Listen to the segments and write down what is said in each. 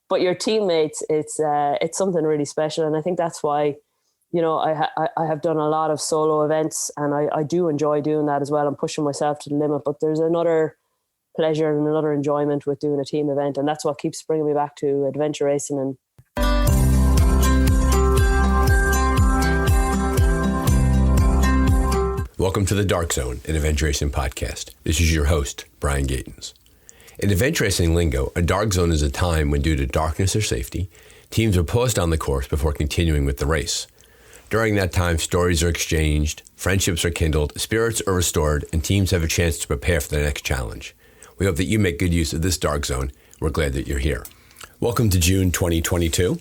but your teammates, it's something really special. And I think that's why, I have done a lot of solo events, and I do enjoy doing that as well and pushing myself to the limit. But there's another pleasure and another enjoyment with doing a team event. And that's what keeps bringing me back to adventure racing. And welcome to the Dark Zone, an adventure racing podcast. This is your host, Brian Gatens. In adventure racing lingo, a dark zone is a time when, due to darkness or safety, teams are paused on the course before continuing with the race. During that time, stories are exchanged, friendships are kindled, spirits are restored, and teams have a chance to prepare for the next challenge. We hope that you make good use of this dark zone. We're glad that you're here. Welcome to June 2022.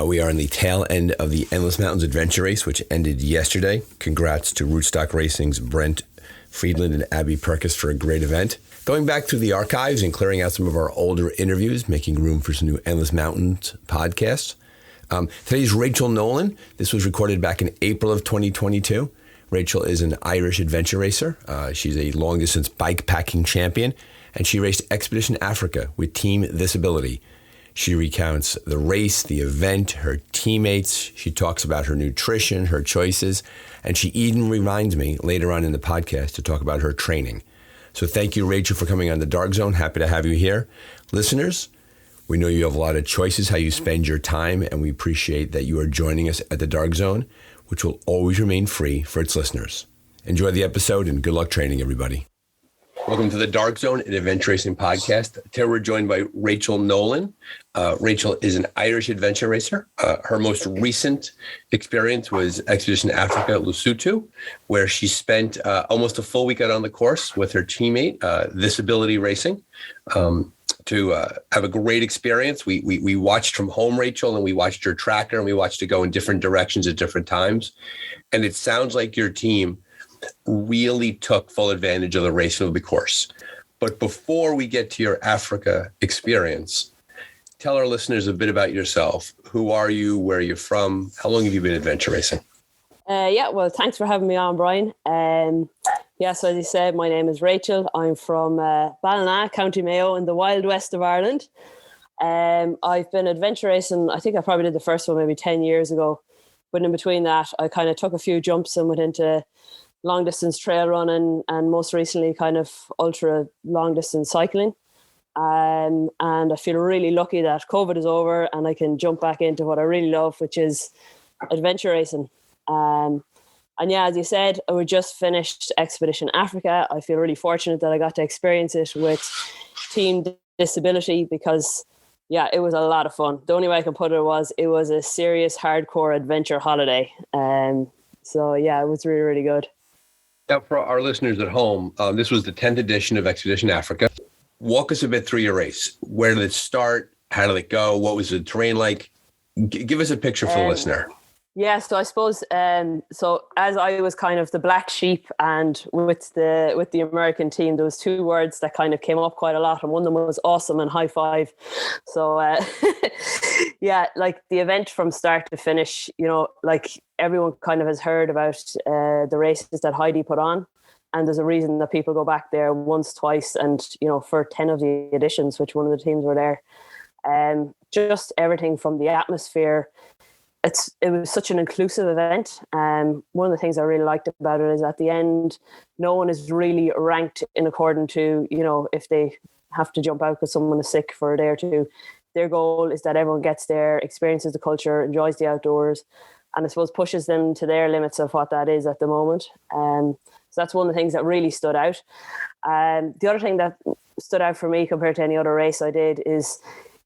We are in the tail end of the Endless Mountains Adventure Race, which ended yesterday. Congrats to Rootstock Racing's Brent Friedland and Abby Perkis for a great event. Going back through the archives and clearing out some of our older interviews, making room for some new Endless Mountains podcasts. Today's Rachel Nolan. This was recorded back in April of 2022. Rachel is an Irish adventure racer. She's a long-distance bikepacking champion, and she raced Expedition Africa with Team This Ability. She recounts the race, the event, her teammates. She talks about her nutrition, her choices, and she even reminds me later on in the podcast to talk about her training. So thank you, Rachel, for coming on the Dark Zone. Happy to have you here. Listeners, we know you have a lot of choices how you spend your time, and we appreciate that you are joining us at the Dark Zone, which will always remain free for its listeners. Enjoy the episode and good luck training, everybody. Welcome to the Dark Zone, an adventure racing podcast. Today we're joined by Rachel Nolan. Rachel is an Irish adventure racer. Her most recent experience was Expedition Africa Lesotho, where she spent almost a full week out on the course with her teammate, This Ability Racing, to have a great experience. We watched from home, Rachel, and we watched your tracker, and we watched it go in different directions at different times. And it sounds like your team really took full advantage of the race of the course. But before we get to your Africa experience, tell our listeners a bit about yourself. Who are you? Where are you from? How long have you been adventure racing? Well, thanks for having me on, Brian. So as you said, my name is Rachel. I'm from Ballina, County Mayo, in the wild west of Ireland. I've been adventure racing. I think I probably did the first one maybe 10 years ago. But in between that, I kind of took a few jumps and went into long distance trail running, and most recently kind of ultra long distance cycling. And I feel really lucky that COVID is over and I can jump back into what I really love, which is adventure racing. As you said, we just finished Expedition Africa. I feel really fortunate that I got to experience it with Team Disability because, it was a lot of fun. The only way I can put it was a serious, hardcore adventure holiday. It was really, really good. Now, for our listeners at home, this was the 10th edition of Expedition Africa. Walk us a bit through your race. Where did it start? How did it go? What was the terrain like? Give us a picture for the listener. So I suppose, so as I was kind of the black sheep, and with the American team, there was two words that kind of came up quite a lot, and one of them was awesome and high five. So, like the event from start to finish, like everyone kind of has heard about the races that Heidi put on, and there's a reason that people go back there once, twice, and, for 10 of the editions, which one of the teams were there. Just everything from the atmosphere. It was such an inclusive event. One of the things I really liked about it is at the end, no one is really ranked in accordance to, if they have to jump out because someone is sick for a day or two. Their goal is that everyone gets there, experiences the culture, enjoys the outdoors, and I suppose pushes them to their limits of what that is at the moment. So that's one of the things that really stood out. The other thing that stood out for me compared to any other race I did is,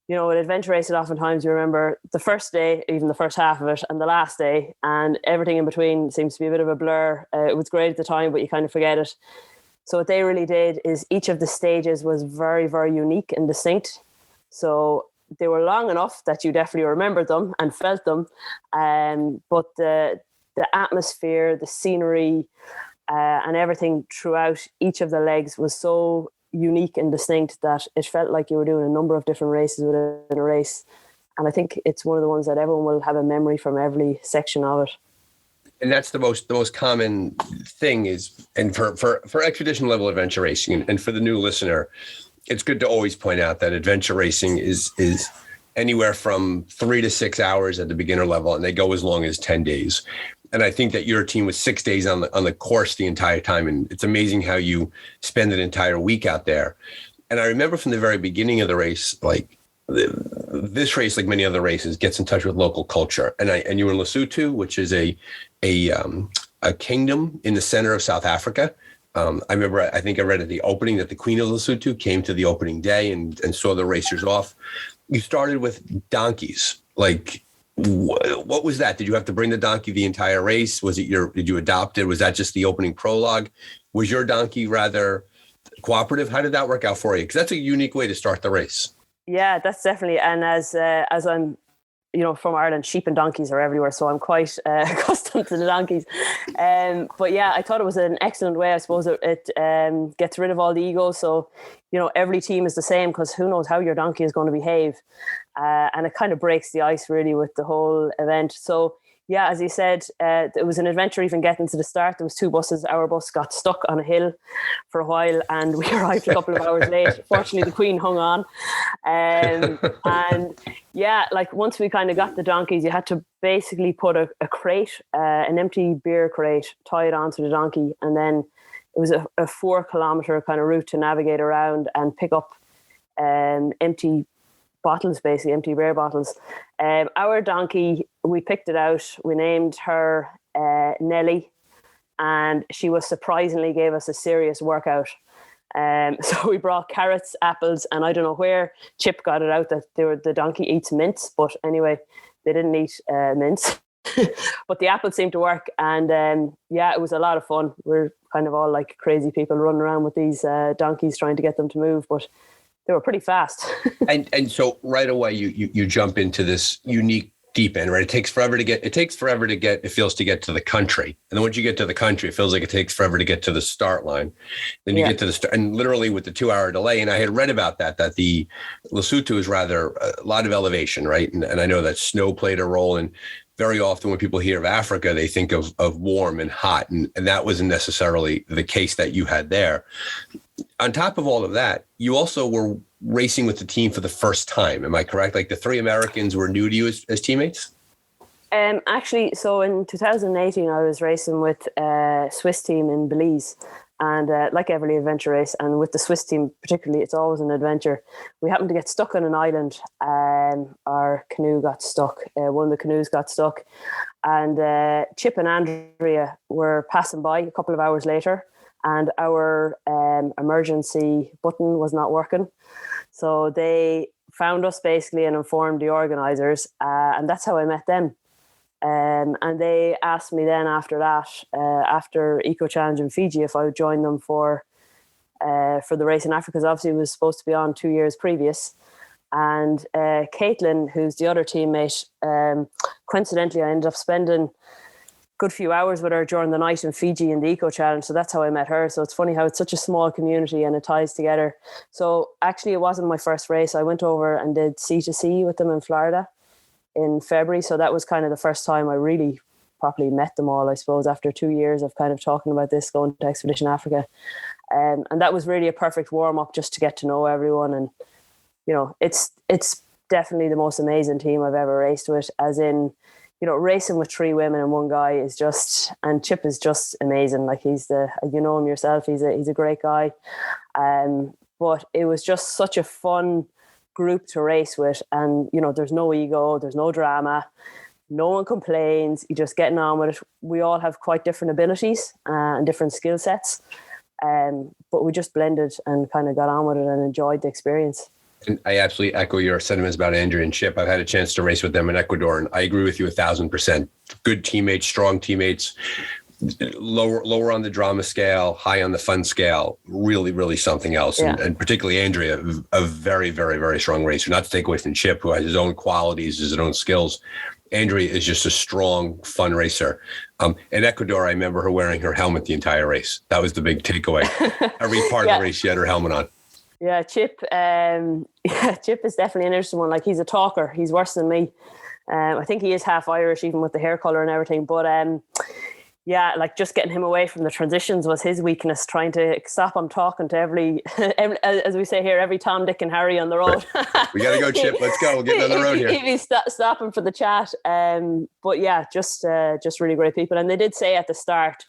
with adventure racing, oftentimes you remember the first day, even the first half of it, and the last day, and everything in between seems to be a bit of a blur. It was great at the time, but you kind of forget it. So what they really did is each of the stages was very, very unique and distinct. So they were long enough that you definitely remembered them and felt them. But the atmosphere, the scenery, and everything throughout each of the legs was so unique and distinct that it felt like you were doing a number of different races within a race. And I think it's one of the ones that everyone will have a memory from every section of it. And that's the most common thing is, and for expedition level adventure racing, and for the new listener, it's good to always point out that adventure racing is anywhere from 3 to 6 hours at the beginner level, and they go as long as 10 days. And I think that your team was 6 days on the course the entire time. And it's amazing how you spend an entire week out there. And I remember from the very beginning of the race, like this race, like many other races, gets in touch with local culture. And you were in Lesotho, which is a kingdom in the center of South Africa. I think I read at the opening that the Queen of Lesotho came to the opening day and saw the racers off. You started with donkeys. Like, what was that? Did you have to bring the donkey the entire race? Did you adopt it? Was that just the opening prologue? Was your donkey rather cooperative? How did that work out for you? Because that's a unique way to start the race. Yeah, that's definitely. And as I'm, from Ireland, sheep and donkeys are everywhere, so I'm quite accustomed to the donkeys. But yeah, I thought it was an excellent way. I suppose it gets rid of all the ego. So, every team is the same, because who knows how your donkey is going to behave. And it kind of breaks the ice really with the whole event. So yeah, as you said, it was an adventure even getting to the start. There was 2 buses. Our bus got stuck on a hill for a while and we arrived a couple of hours late. Fortunately, the Queen hung on. And yeah, like once we kind of got the donkeys, you had to basically put a crate, an empty beer crate, tie it onto the donkey. And then it was a 4-kilometer kind of route to navigate around and pick up empty bottles, basically empty beer bottles. Our donkey, we picked it out. We named her Nelly, and she was surprisingly gave us a serious workout. So we brought carrots, apples, and I don't know where Chip got it out that the donkey eats mints, but anyway, they didn't eat mints. But the apples seemed to work, and yeah, it was a lot of fun. We're kind of all like crazy people running around with these donkeys trying to get them to move, but they were pretty fast. and so right away you jump into this unique deep end, right? It feels to get to the country. And then once you get to the country, it feels like it takes forever to get to the start line. Then you get to the start, and literally with the 2-hour delay. And I had read about that the Lesotho is rather a lot of elevation, right? And I know that snow played a role. And very often when people hear of Africa, they think of warm and hot. And that wasn't necessarily the case that you had there. On top of all of that, you also were racing with the team for the first time. Am I correct? Like the 3 Americans were new to you as teammates? Actually, so in 2018, I was racing with a Swiss team in Belize. And like every adventure race, and with the Swiss team particularly, it's always an adventure. We happened to get stuck on an island. Our canoe got stuck. One of the canoes got stuck. And Chip and Andrea were passing by a couple of hours later, and our emergency button was not working. So they found us basically and informed the organisers, and that's how I met them. And they asked me then after that, after Eco Challenge in Fiji, if I would join them for the race in Africa, because obviously it was supposed to be on 2 years previous. And Caitlin, who's the other teammate, coincidentally, I ended up spending a good few hours with her during the night in Fiji in the Eco Challenge. So that's how I met her. So it's funny how it's such a small community and it ties together. So actually, it wasn't my first race. I went over and did C2C with them in Florida in February. So that was kind of the first time I really properly met them all, I suppose, after 2 years of kind of talking about this, going to Expedition Africa. And that was really a perfect warm-up just to get to know everyone. And, it's definitely the most amazing team I've ever raced with, as in, racing with 3 women and 1 guy is just, and Chip is just amazing. Like you know him yourself, he's a great guy. But it was just such a fun group to race with, and there's no ego, there's no drama, no one complains, you're just getting on with it. We all have quite different abilities and different skill sets, but we just blended and kind of got on with it and enjoyed the experience. And I absolutely echo your sentiments about Andrea and Chip. I've had a chance to race with them in Ecuador, and I agree with you 1,000%. Good teammates, strong teammates, lower on the drama scale, high on the fun scale, really, really something else. Yeah. And particularly Andrea, a very, very, very strong racer, not to take away from Chip, who has his own qualities, his own skills. Andrea is just a strong, fun racer. In Ecuador, I remember her wearing her helmet the entire race. That was the big takeaway. Every part of the race, she had her helmet on. Yeah, Chip is definitely an interesting one. Like, he's a talker. He's worse than me. I think he is half Irish, even with the hair color and everything. But yeah, like just getting him away from the transitions was his weakness, trying to stop him talking to every as we say here, every Tom, Dick and Harry on the road. Right. We got to go, Chip. Let's go. We're getting on the road here. He'd stopping for the chat. But yeah, just really great people. And they did say at the start,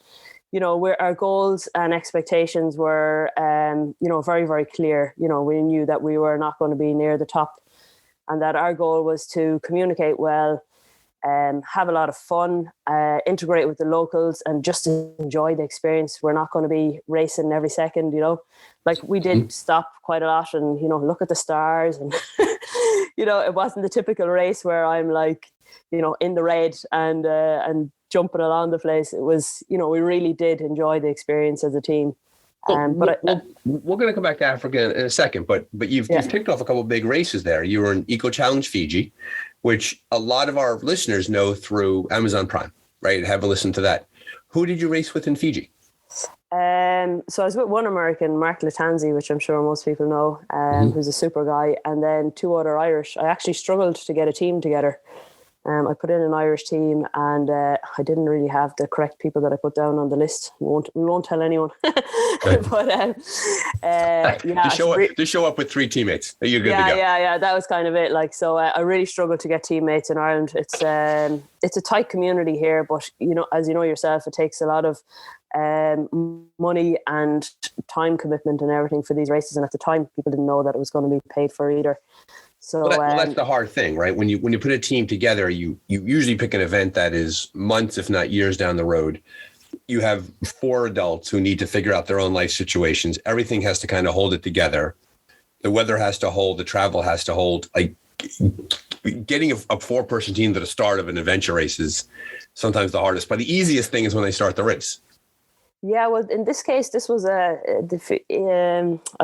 you know, where our goals and expectations were, you know, very, very clear. You know, we knew that we were not going to be near the top and that our goal was to communicate well, have a lot of fun, integrate with the locals and just enjoy the experience. We're not going to be racing every second, you know, like we did stop quite a lot and, you know, look at the stars and, you know, it wasn't the typical race where I'm like, you know, in the red and jumping along the place. It was, you know, we really did enjoy the experience as a team. We're going to come back to Africa in a second, but you've ticked off a couple of big races there. You were in Eco Challenge Fiji, which a lot of our listeners know through Amazon Prime, right? Have a listen to that. Who did you race with in Fiji? So I was with one American, Mark Latanzi, which I'm sure most people know, who's a super guy, and then two other Irish. I actually struggled to get a team together. I put in an Irish team and I didn't really have the correct people that I put down on the list. We won't tell anyone. But just show up with three teammates. You're good to go. Yeah. That was kind of it. Like, so I really struggled to get teammates in Ireland. It's a tight community here, but you know, as you know yourself, it takes a lot of money and time commitment and everything for these races. And at the time, people didn't know that it was going to be paid for either. So that's the hard thing, right? When you put a team together, you usually pick an event that is months, if not years down the road. You have 4 adults who need to figure out their own life situations. Everything has to kind of hold it together. The weather has to hold, the travel has to hold. Like getting a 4-person team to the start of an adventure race is sometimes the hardest, but the easiest thing is when they start the race. Yeah, well, in this case, this was I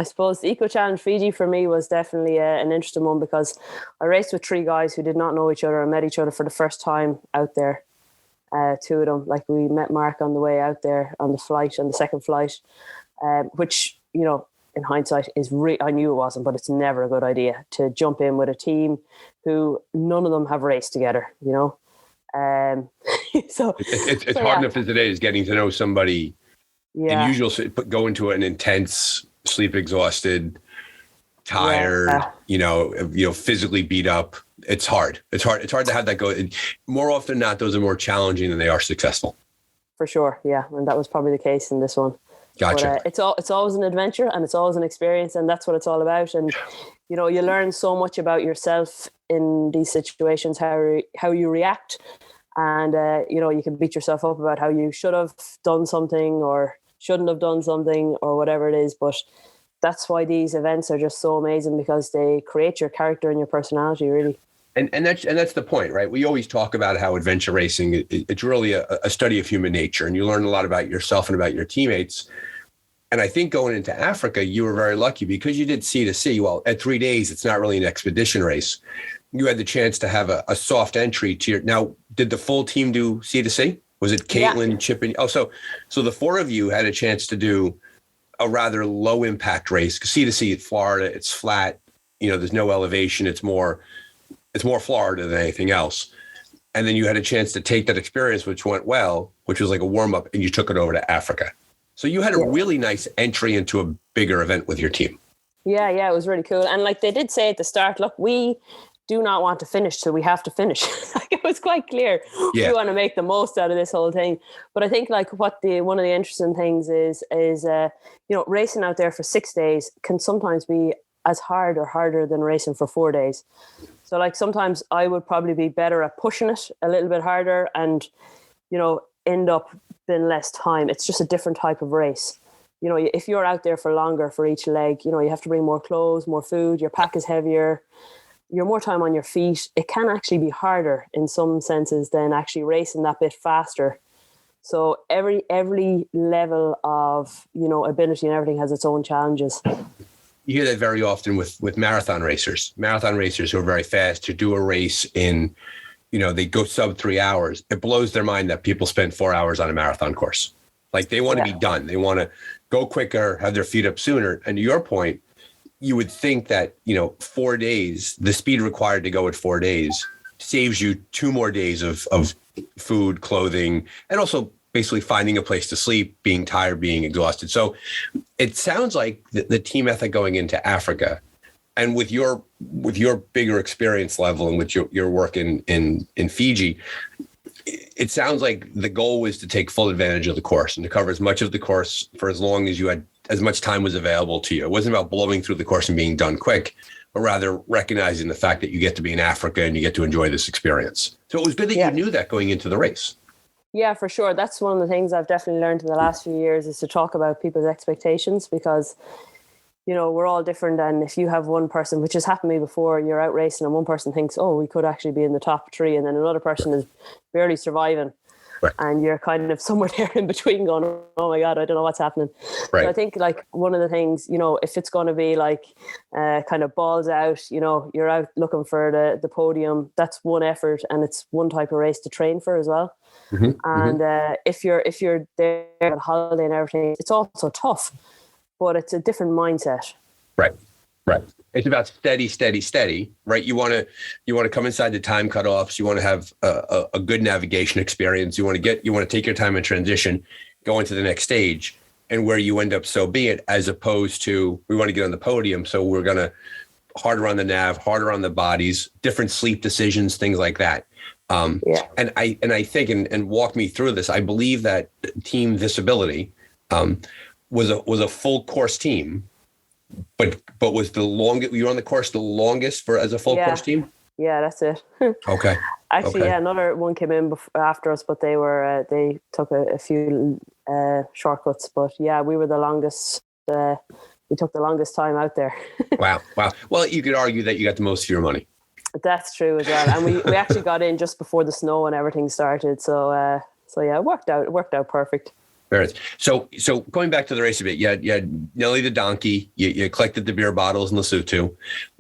suppose the Eco Challenge Fiji for me was definitely an interesting one because I raced with 3 guys who did not know each other and met each other for the first time out there. 2 of them, like we met Mark on the way out there on the second flight, which, you know, in hindsight is I knew it wasn't, but it's never a good idea to jump in with a team who none of them have raced together, you know. So it's hard enough as it is getting to know somebody. Yeah. The usual, go into an intense, sleep exhausted, tired, you know, physically beat up. It's hard. It's hard to have that go. More often than not, those are more challenging than they are successful. For sure. Yeah. And that was probably the case in this one. Gotcha. But, it's always an adventure and it's always an experience and that's what it's all about. And, you know, you learn so much about yourself in these situations, how you react. And, you know, you can beat yourself up about how you should have done something or shouldn't have done something or whatever it is. But that's why these events are just so amazing because they create your character and your personality, really. And that's the point, right? We always talk about how adventure racing, it's really a study of human nature, and you learn a lot about yourself and about your teammates. And I think going into Africa, you were very lucky because you did sea to sea. Well, at 3 days, it's not really an expedition race. You had the chance to have a soft entry to your. Now, did the full team do sea to sea? Was it Caitlin, Chip, and so the 4 of you had a chance to do a rather low impact race. Sea to sea at Florida, it's flat. You know, there's no elevation. It's more Florida than anything else. And then you had a chance to take that experience, which went well, which was like a warm up, and you took it over to Africa. So you had a really nice entry into a bigger event with your team. Yeah, it was really cool. And like they did say at the start, look, we do not want to finish, so we have to finish. Like it was quite clear. Yeah. We want to make the most out of this whole thing. But I think like one of the interesting things is you know, racing out there for 6 days can sometimes be as hard or harder than racing for 4 days. So like sometimes I would probably be better at pushing it a little bit harder and, you know, end up being less time. It's just a different type of race. You know, if you're out there for longer for each leg, you know, you have to bring more clothes, more food, your pack is heavier, you're more time on your feet. It can actually be harder in some senses than actually racing that bit faster. So every level of, you know, ability and everything has its own challenges. You hear that very often with marathon racers who are very fast, to do a race in, you know, they go sub 3 hours. It blows their mind that people spend 4 hours on a marathon course. Like they want to be done. They want to go quicker, have their feet up sooner. And to your point, you would think that, you know, 4 days, the speed required to go at 4 days saves you 2 more days of food, clothing, and also basically finding a place to sleep, being tired, being exhausted. So it sounds like the team ethic going into Africa, and with your bigger experience level and with your work in Fiji, it sounds like the goal was to take full advantage of the course and to cover as much of the course for as long as you had, as much time was available to you. It wasn't about blowing through the course and being done quick, but rather recognizing the fact that you get to be in Africa and you get to enjoy this experience. So it was good that you knew that going into the race. Yeah, for sure. That's one of the things I've definitely learned in the last few years, is to talk about people's expectations, because we're all different. And if you have one person, which has happened to me before, you're out racing and one person thinks, oh, we could actually be in the top 3. And then another person is barely surviving. Right. And you're kind of somewhere there in between going, oh my God, I don't know what's happening. Right. So I think like one of the things, if it's going to be like kind of balls out, you're out looking for the podium, that's one effort and it's one type of race to train for as well. Mm-hmm. And if you're there on holiday and everything, it's also tough, but it's a different mindset. Right. It's about steady, right? You want to come inside the time cutoffs. You want to have a good navigation experience. You want to take your time in transition, go into the next stage, and where you end up, so be it, as opposed to we want to get on the podium. So we're going to harder on the nav, harder on the bodies, different sleep decisions, things like that. And I think, and walk me through this, I believe that Team Visibility was a full course team, but was the longest, you were on the course the longest as a full course team? Yeah, that's it. Okay. Actually, another one came in after us, but they took a few shortcuts. But yeah, we were the longest. We took the longest time out there. Wow. Well, you could argue that you got the most for your money. That's true as well. And we actually got in just before the snow and everything started. So yeah, it worked out perfect. There it is. So going back to the race a bit, you had Nelly the donkey, you collected the beer bottles in Lesotho.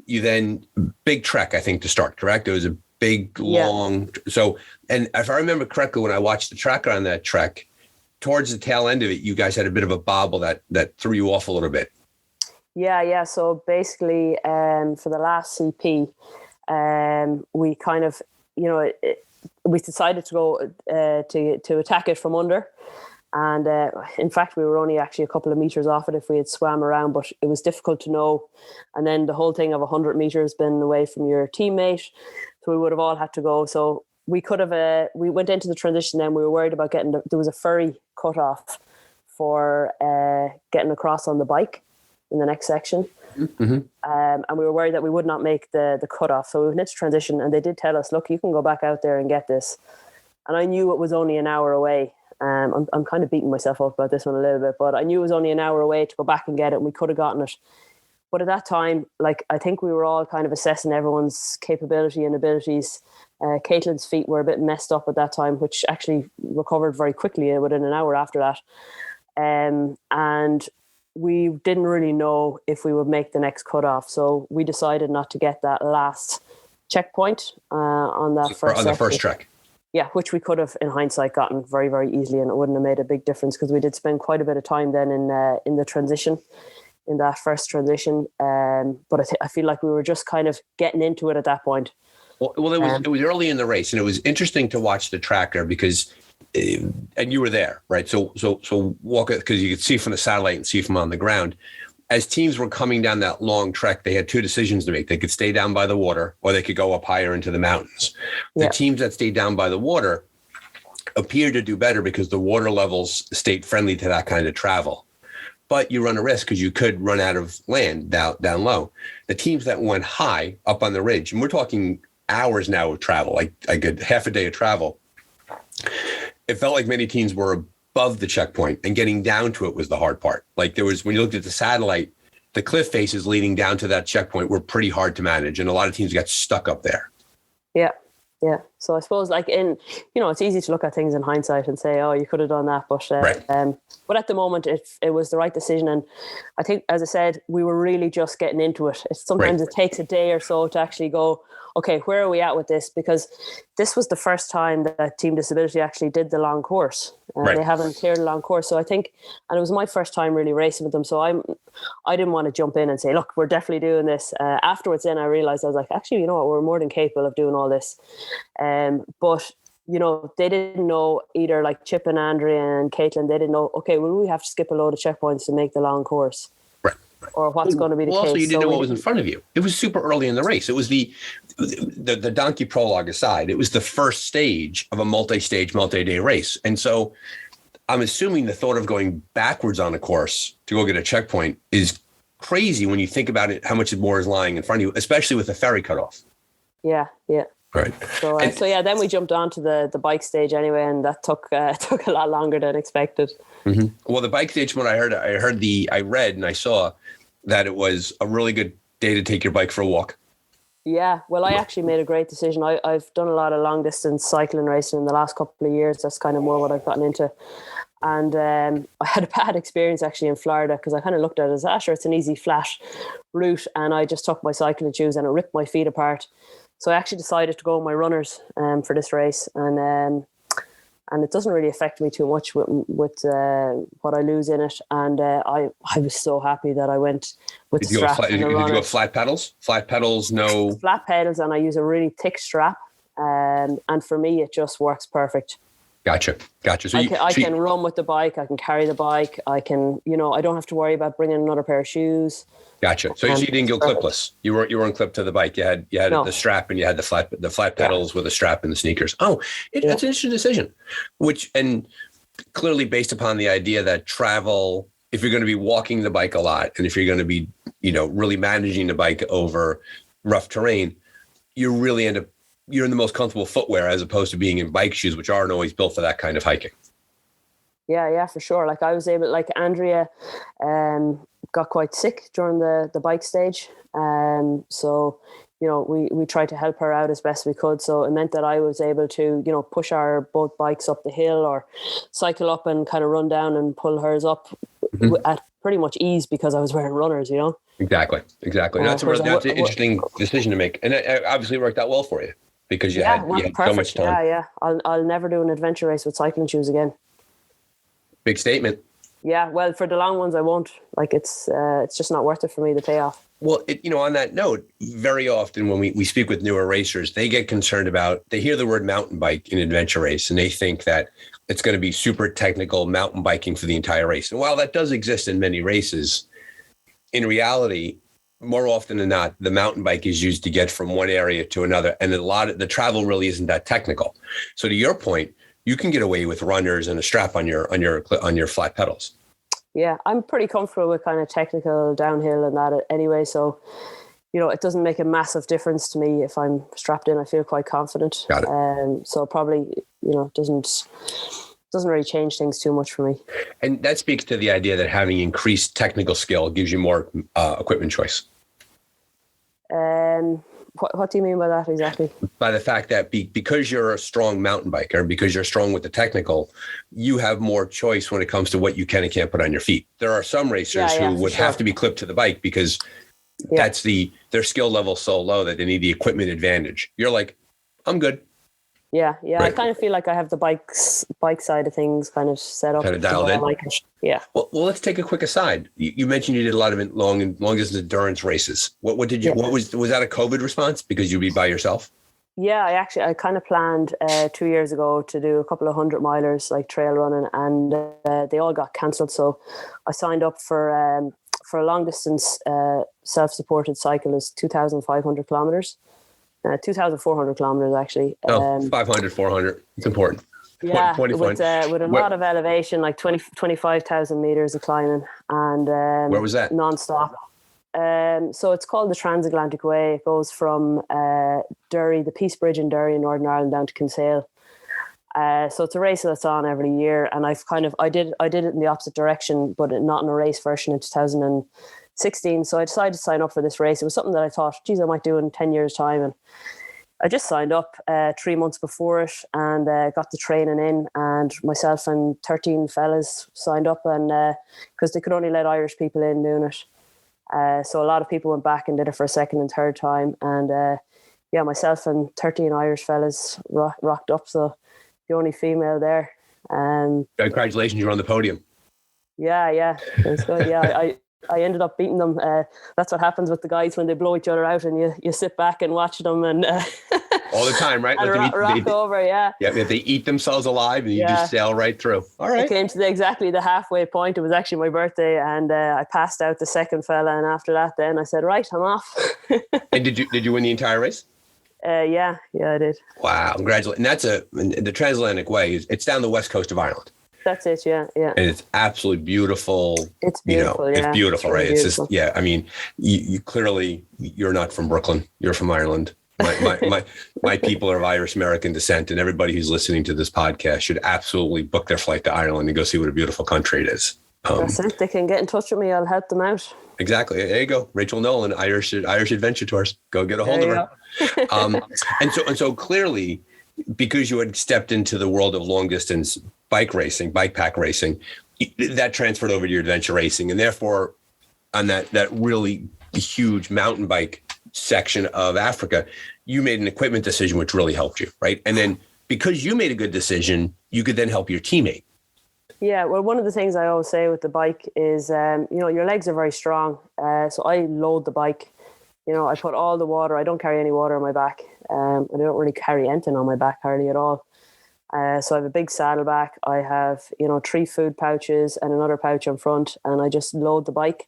You then, big trek, I think, to start, correct? It was a big, long, so, and if I remember correctly, when I watched the tracker on that trek, towards the tail end of it, you guys had a bit of a bobble that threw you off a little bit. Yeah. So basically, for the last CP, we kind of, we decided to go to attack it from under. And in fact, we were only actually a couple of meters off it if we had swam around, but it was difficult to know. And then the whole thing of 100 meters been away from your teammate. So we would have all had to go. So we could have, we went into the transition then. We were worried about there was a ferry cut off for getting across on the bike in the next section. Mm-hmm. And we were worried that we would not make the cutoff. So we went into transition and they did tell us, look, you can go back out there and get this. And I knew it was only an hour away. I'm kind of beating myself up about this one a little bit, but I knew it was only an hour away to go back and get it, and we could have gotten it. But at that time, I think we were all kind of assessing everyone's capability and abilities. Caitlin's feet were a bit messed up at that time, which actually recovered very quickly within an hour after that. And we didn't really know if we would make the next cutoff, so we decided not to get that last checkpoint on that the first trek. Yeah, which we could have, in hindsight, gotten very, very easily, and it wouldn't have made a big difference because we did spend quite a bit of time then in the transition, in that first transition. But I feel like we were just kind of getting into it at that point. Well, it was early in the race, and it was interesting to watch the tracker because, and you were there, right? So walk it, because you could see from the satellite and see from on the ground. As teams were coming down that long trek, they had two decisions to make. They could stay down by the water or they could go up higher into the mountains. The teams that stayed down by the water appeared to do better because the water levels stayed friendly to that kind of travel. But you run a risk because you could run out of land down low. The teams that went high up on the ridge, and we're talking hours now of travel, like a half a day of travel, it felt like many teams were above the checkpoint, and getting down to it was the hard part. Like there was, when you looked at the satellite, the cliff faces leading down to that checkpoint were pretty hard to manage, and a lot of teams got stuck up there. Yeah. So I suppose, it's easy to look at things in hindsight and say, oh, you could have done that, but but at the moment it was the right decision. And I think, as I said, we were really just getting into it. Sometimes it takes a day or so to actually go, okay, where are we at with this? Because this was the first time that Team Disability actually did the long course. They haven't cleared a long course. So I think, and it was my first time really racing with them. So I didn't want to jump in and say, look, we're definitely doing this. Afterwards, then I realized, I was like, actually, you know what, we're more than capable of doing all this. But they didn't know either, like Chip and Andrea and Caitlin, they didn't know, okay, will we have to skip a load of checkpoints to make the long course? Right. Or what's going to be the case? Also, you didn't know what was in front of you. It was super early in the race. It was the donkey prologue aside, it was the first stage of a multi-stage, multi-day race. And so I'm assuming the thought of going backwards on a course to go get a checkpoint is crazy when you think about it, how much more is lying in front of you, especially with the ferry cut off. Yeah. Right. So then we jumped onto the bike stage anyway, and that took a lot longer than expected. Mm-hmm. Well, the bike stage, when I read and I saw that it was a really good day to take your bike for a walk. Yeah, well, I actually made a great decision. I've done a lot of long distance cycling racing in the last couple of years. That's kind of more what I've gotten into. And I had a bad experience actually in Florida, because I kind of looked at it as, sure, it's an easy flat route. And I just took my cycling shoes and it ripped my feet apart. So I actually decided to go with my runners for this race. And it doesn't really affect me too much with what I lose in it. And I was so happy that I went with the strap. Did you go flat pedals? Flat pedals, no... Flat pedals, and I use a really thick strap. And for me, it just works perfect. Gotcha. So I can run with the bike. I can carry the bike. I can, I don't have to worry about bringing another pair of shoes. Gotcha. So you didn't go clipless. You weren't clipped to the bike. You had no. The strap, and you had the flat pedals with a strap and the sneakers. Oh, that's an interesting decision. And clearly based upon the idea that travel, if you're going to be walking the bike a lot, and if you're going to be, really managing the bike over rough terrain, you really you're in the most comfortable footwear as opposed to being in bike shoes, which aren't always built for that kind of hiking. Yeah, for sure. Like I was able, like Andrea got quite sick during the bike stage. So, we tried to help her out as best we could. So it meant that I was able to, push our both bikes up the hill or cycle up and kind of run down and pull hers up at pretty much ease because I was wearing runners, Exactly. That's an interesting decision to make. And it obviously worked out well for you because you had so much time. Yeah. I'll never do an adventure race with cycling shoes again. Big statement. Yeah, well, for the long ones, I won't. Like, it's just not worth it for me, the payoff. Well, on that note, very often when we speak with newer racers, they get concerned they hear the word mountain bike in adventure race, and they think that it's going to be super technical mountain biking for the entire race. And while that does exist in many races, in reality, more often than not, the mountain bike is used to get from one area to another. And a lot of the travel really isn't that technical. So to your point, you can get away with runners and a strap on your flat pedals. Yeah, I'm pretty comfortable with kind of technical downhill and that anyway. So, it doesn't make a massive difference to me if I'm strapped in. I feel quite confident. Got it. So probably, doesn't really change things too much for me. And that speaks to the idea that having increased technical skill gives you more equipment choice. What do you mean by that exactly? By the fact that because you're a strong mountain biker, because you're strong with the technical, you have more choice when it comes to what you can and can't put on your feet. There are some racers who would have to be clipped to the bike because that's their skill level so low that they need the equipment advantage. You're like, I'm good. Yeah. Right. I kind of feel like I have the bike side of things kind of set up. Kind of dialed in. Yeah. Well, let's take a quick aside. You mentioned you did a lot of long distance endurance races. What did you? What was that a COVID response because you'd be by yourself? Yeah, I kind of planned 2 years ago to do a couple of 100-milers like trail running, and they all got cancelled. So I signed up for a long distance self-supported cycle is 2,500 kilometers. 2,400 kilometers actually. 500, 400. It's important. Yeah, with a lot of elevation, like 25,000 meters of climbing, and where was that? Non-stop. So it's called the Transatlantic Way. It goes from Derry, the Peace Bridge in Derry in Northern Ireland, down to Kinsale. So it's a race that's on every year, and I did it in the opposite direction, but not in a race version in 2016. So I decided to sign up for this race. It was something that I thought, geez, I might do in 10 years' time. And I just signed up 3 months before it and got the training in, and myself and 13 fellas signed up, and because they could only let Irish people in doing it. So a lot of people went back and did it for a second and third time. And myself and 13 Irish fellas rocked up. So the only female there. Congratulations, you're on the podium. Yeah. It's good. Yeah, I ended up beating them. That's what happens with the guys when they blow each other out, and you sit back and watch them. And all the time, right? And rock over, yeah. Yeah, they eat themselves alive and you just sail right through. All right. It came to exactly the halfway point. It was actually my birthday, and I passed out the second fella, and after that then I said, right, I'm off. And did you win the entire race? Yeah, I did. Wow, congratulations. And that's the Transatlantic Way. It's down the west coast of Ireland. That's it, yeah. And it's absolutely beautiful. It's beautiful, It's beautiful, right? Really beautiful. It's just, I mean, you clearly, you're not from Brooklyn. You're from Ireland. My people are of Irish American descent, and everybody who's listening to this podcast should absolutely book their flight to Ireland and go see what a beautiful country it is. That's it. They can get in touch with me. I'll help them out. Exactly. There you go. Rachel Nolan, Irish Adventure Tours. Go get a hold of her. And so clearly, because you had stepped into the world of long distance bike pack racing, that transferred over to your adventure racing. And therefore, on that really huge mountain bike section of Africa, you made an equipment decision, which really helped you, right? And then because you made a good decision, you could then help your teammate. Yeah, well, one of the things I always say with the bike is, your legs are very strong. So I load the bike. I put all the water. I don't carry any water on my back. I don't really carry anything on my back hardly at all. So I have a big saddleback. I have, 3 food pouches and another pouch in front, and I just load the bike.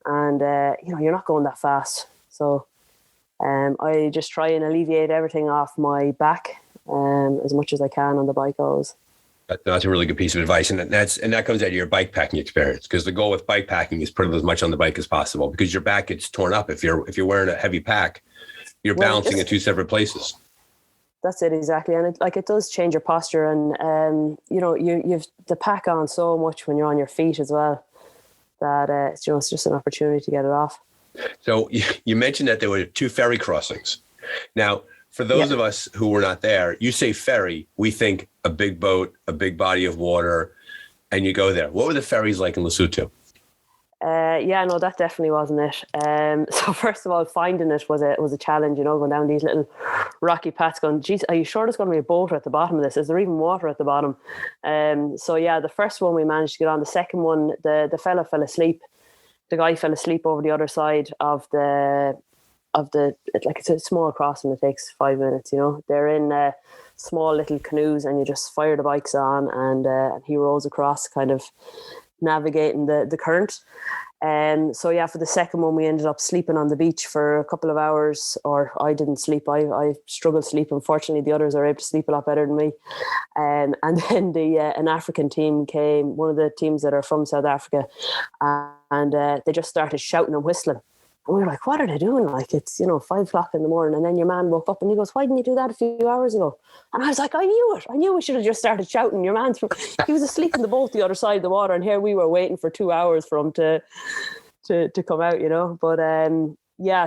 And, you're not going that fast. So I just try and alleviate everything off my back as much as I can on the bike always. That's a really good piece of advice. And that comes out of your bike packing experience, because the goal with bike packing is put as much on the bike as possible, because your back gets torn up. If you're wearing a heavy pack, you're balancing in 2 separate places. That's it, exactly. And it does change your posture, and you've the pack on so much when you're on your feet as well, that it's just an opportunity to get it off. So you mentioned that there were 2 ferry crossings. Now, for those of us who were not there, you say ferry, we think a big boat, a big body of water, and you go there. What were the ferries like in Lesotho? That definitely wasn't it. So first of all, finding it was a challenge, going down these little rocky paths going, geez, are you sure there's going to be a boat at the bottom of this? Is there even water at the bottom? The first one we managed to get on. The second one, the fella fell asleep. The guy fell asleep over the other side of it's a small crossing. It takes 5 minutes, They're in small little canoes, and you just fire the bikes on, and he rows across, kind of navigating the current. For the second one, we ended up sleeping on the beach for a couple of hours, or I didn't sleep. I struggled to sleep. Unfortunately, the others are able to sleep a lot better than me. And then an African team came, one of the teams that are from South Africa, and they just started shouting and whistling. And we were like, what are they doing? Like, it's, 5 o'clock in the morning. And then your man woke up and he goes, why didn't you do that a few hours ago? And I was like, I knew it. I knew we should have just started shouting. Your man's, he was asleep in the boat the other side of the water. And here we were waiting for 2 hours for him to come out, But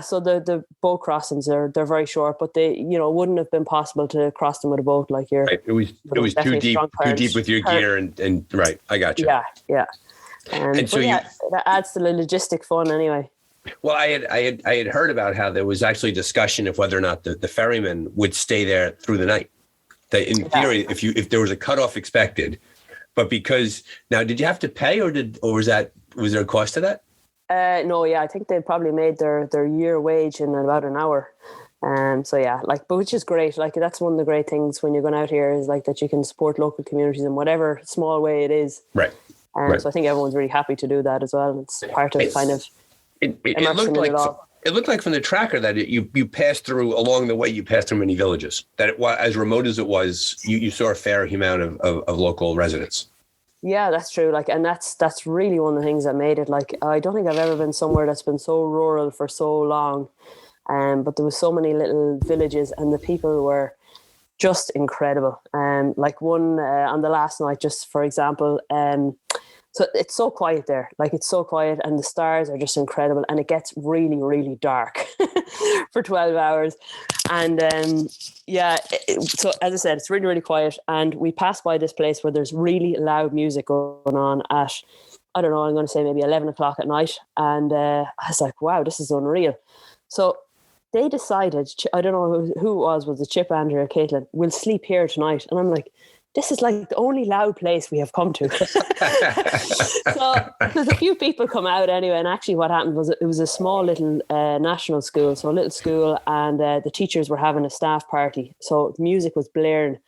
so the boat crossings they're very short, but they, wouldn't have been possible to cross them with a boat like you're. Right. It was too deep with your gear and right. I got you. Yeah. And so that adds to the logistic fun anyway. Well, I had heard about how there was actually discussion of whether or not the ferryman would stay there through the night. That in theory, if there was a cutoff expected, but because now, did you have to pay or was there a cost to that? No, I think they probably made their year wage in about an hour. But which is great. Like, that's one of the great things when you're going out here is like that you can support local communities in whatever small way it is. Right. So I think everyone's really happy to do that as well. It's part of kind of. It looked like from the tracker that you passed through along the way. You passed through many villages. That as remote as it was, you saw a fair amount of local residents. Yeah, that's true. Like, and that's really one of the things that made it. Like, I don't think I've ever been somewhere that's been so rural for so long. But there was so many little villages, and the people were just incredible. Like one on the last night, just for example. So it's so quiet there. Like, it's so quiet, and the stars are just incredible, and it gets really, really dark for 12 hours. And so as I said, it's really, really quiet. And we passed by this place where there's really loud music going on at, I don't know, I'm going to say maybe 11 o'clock at night. And I was like, wow, this is unreal. So they decided, I don't know who it was it Chip, Andrew or Caitlin, we'll sleep here tonight. And I'm like, this is like the only loud place we have come to. So there's a few people come out anyway. And actually what happened was it was a small little national school, so a little school, and the teachers were having a staff party. So the music was blaring.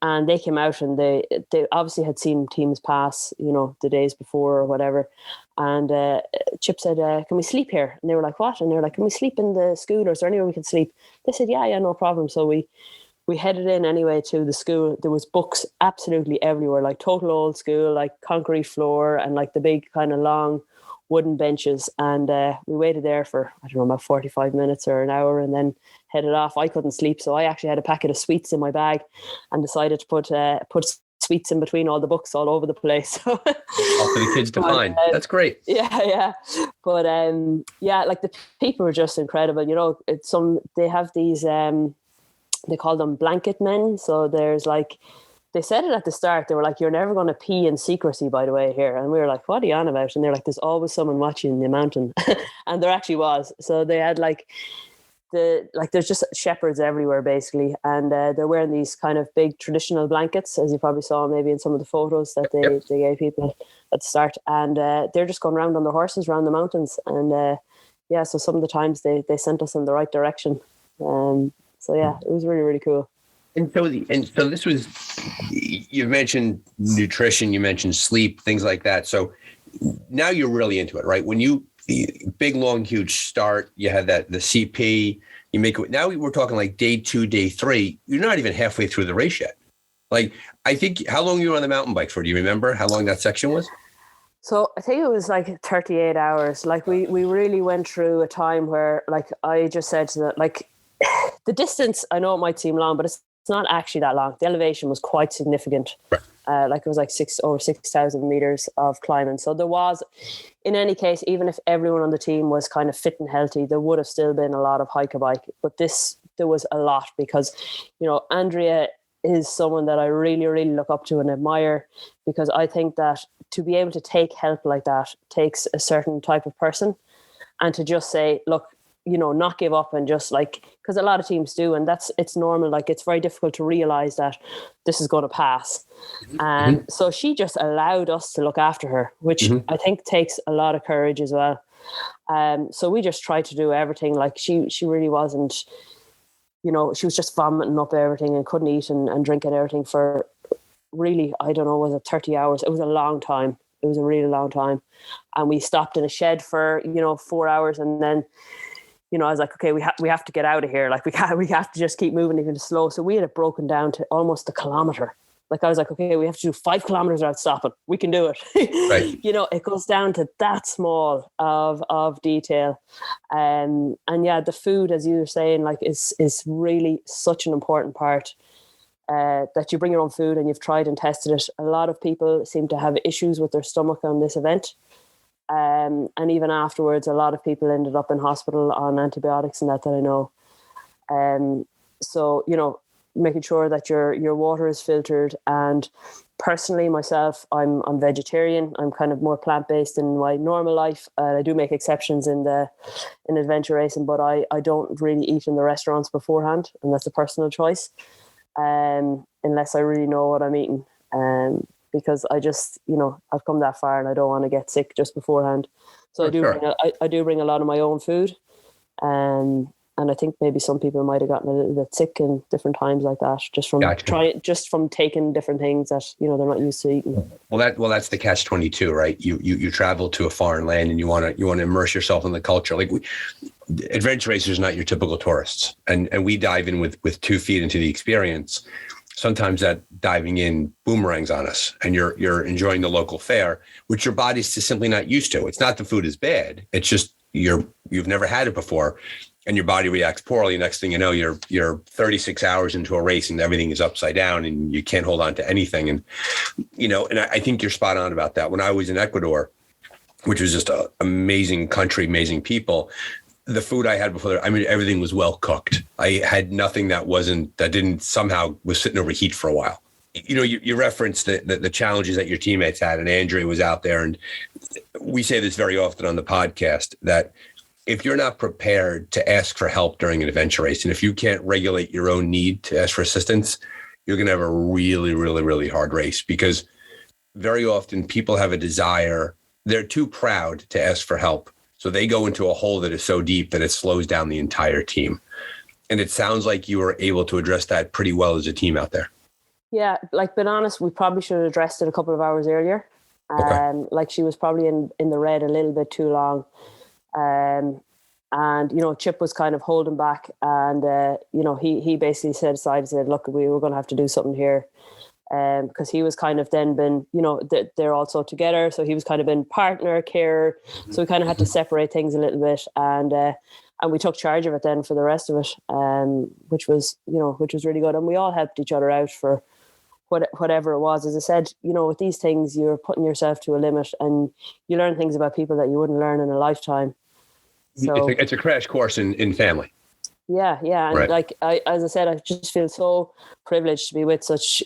And they came out and they obviously had seen teams pass, the days before or whatever. And Chip said, can we sleep here? And they were like, what? And they were like, can we sleep in the school, or is there anywhere we can sleep? They said, yeah, no problem. So we headed in anyway to the school. There was books absolutely everywhere, like total old school, like concrete floor and like the big kind of long wooden benches. And we waited there for, I don't know, about 45 minutes or an hour, and then headed off. I couldn't sleep, so I actually had a packet of sweets in my bag and decided to put sweets in between all the books all over the place. All for the kids to find. That's great. Yeah. But like the people were just incredible. They have these they call them blanket men. So there's like, they said it at the start, they were like, you're never going to pee in secrecy, by the way, here. And we were like, what are you on about? And they're like, there's always someone watching in the mountain. And there actually was. So they had there's just shepherds everywhere basically. And they're wearing these kind of big traditional blankets, as you probably saw maybe in some of the photos that they gave people at the start. And they're just going around on their horses around the mountains. And so some of the times they sent us in the right direction. So yeah, it was really, really cool. And so this was, you mentioned nutrition, you mentioned sleep, things like that. So now you're really into it, right? When you, big, long, huge start, you had the CP, you make it. Now we're talking like day 2, day 3. You're not even halfway through the race yet. Like, I think, how long you were on the mountain bike for? Do you remember how long that section was? So I think it was like 38 hours. Like we really went through a time where, like, I just said to that, like, the distance, I know it might seem long, but it's not actually that long. The elevation was quite significant. Right. Like it was like over 6,000 meters of climbing. So there was, in any case, even if everyone on the team was kind of fit and healthy, there would have still been a lot of hike-a-bike. But there was a lot because, Andrea is someone that I really, really look up to and admire, because I think that to be able to take help like that takes a certain type of person, and to just say, look, not give up, and just like, because a lot of teams do, and it's normal. Like, it's very difficult to realize that this is going to pass. And so she just allowed us to look after her, which I think takes a lot of courage as well. So we just tried to do everything. Like she really wasn't, she was just vomiting up everything and couldn't eat and drink and everything for really, I don't know, was it 30 hours? It was a long time. It was a really long time. And we stopped in a shed for, 4 hours, and then, I was like, okay, we have to get out of here. Like we have to just keep moving even slow. So we had it broken down to almost a kilometer. Like I was like, okay, we have to do 5 kilometers without stopping. We can do it. Right. It goes down to that small of detail. And yeah, the food, as you were saying, like is really such an important part. That you bring your own food and you've tried and tested it. A lot of people seem to have issues with their stomach on this event. And even afterwards, a lot of people ended up in hospital on antibiotics and that I know. So, making sure that your water is filtered. And personally, myself, I'm vegetarian. I'm kind of more plant-based in my normal life. I do make exceptions in adventure racing, but I don't really eat in the restaurants beforehand, and that's a personal choice. Unless I really know what I'm eating. Because I just, I've come that far and I don't want to get sick just beforehand. So I do bring a lot of my own food. And I think maybe some people might have gotten a little bit sick in different times like that, just from taking different things that, they're not used to eating. Well, that's the catch-22, right? You travel to a foreign land and you want to immerse yourself in the culture. Like adventure racers are not your typical tourists. And we dive in with 2 feet into the experience. Sometimes that diving in boomerangs on us, and you're enjoying the local fare, which your body's just simply not used to. It's not the food is bad. It's just you've never had it before, and your body reacts poorly. Next thing you know, you're 36 hours into a race and everything is upside down and you can't hold on to anything. And and I think you're spot on about that. When I was in Ecuador, which was just an amazing country, amazing people, the food I had before, everything was well cooked. I had nothing that didn't somehow was sitting over heat for a while. You referenced the challenges that your teammates had, and Andrea was out there. And we say this very often on the podcast, that if you're not prepared to ask for help during an adventure race, and if you can't regulate your own need to ask for assistance, you're going to have a really, really, really hard race, because very often people have a desire. They're too proud to ask for help. So they go into a hole that is so deep that it slows down the entire team. And it sounds like you were able to address that pretty well as a team out there. Yeah, like, being honest, we probably should have addressed it a couple of hours earlier. Like, she was probably in the red a little bit too long. And, Chip was kind of holding back, and, he basically said, look, we were going to have to do something here. Because he was kind of then been, they're also together. So he was kind of been partner, carer. So we kind of had to separate things a little bit. And we took charge of it then for the rest of it, which was really good. And we all helped each other out for whatever it was. As I said, with these things, you're putting yourself to a limit, and you learn things about people that you wouldn't learn in a lifetime. So it's a crash course in family. Yeah. And right. As I said, I just feel so privileged to be with such,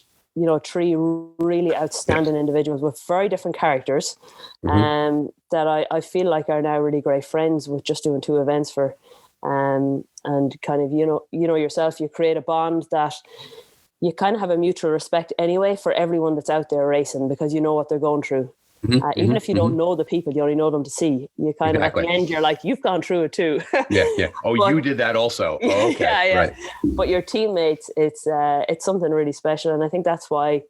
three really outstanding individuals with very different characters, that I feel like are now really great friends with just doing two events for, and kind of, yourself, you create a bond that you kind of have a mutual respect anyway for everyone that's out there racing, because you know what they're going through. Even if you don't know the people, you only know them to see. You kind of, at the end, you're like, you've gone through it too. Yeah. Oh, but, you did that also. Oh, okay. Yeah. Right. But your teammates, it's something really special. And I think that's why,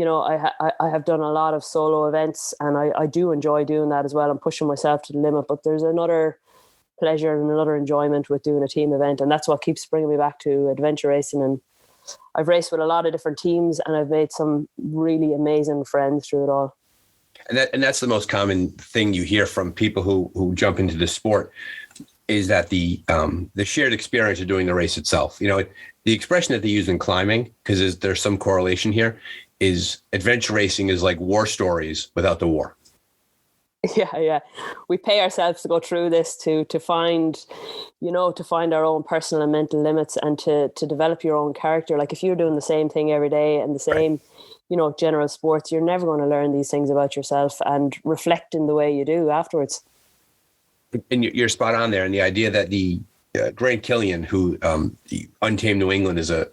I have done a lot of solo events, and I do enjoy doing that as well. I'm pushing myself to the limit, but there's another pleasure and another enjoyment with doing a team event. And that's what keeps bringing me back to adventure racing. And I've raced with a lot of different teams, and I've made some really amazing friends through it all. And that's the most common thing you hear from people who jump into the sport, is that the shared experience of doing the race itself. The expression that they use in climbing, because there's some correlation here, is adventure racing is like war stories without the war. Yeah. We pay ourselves to go through this to find our own personal and mental limits, and to develop your own character. Like, if you're doing the same thing every day and the same, general sports, you're never going to learn these things about yourself and reflect in the way you do afterwards. And you're spot on there. And the idea that the Grant Killian, who the Untamed New England, is a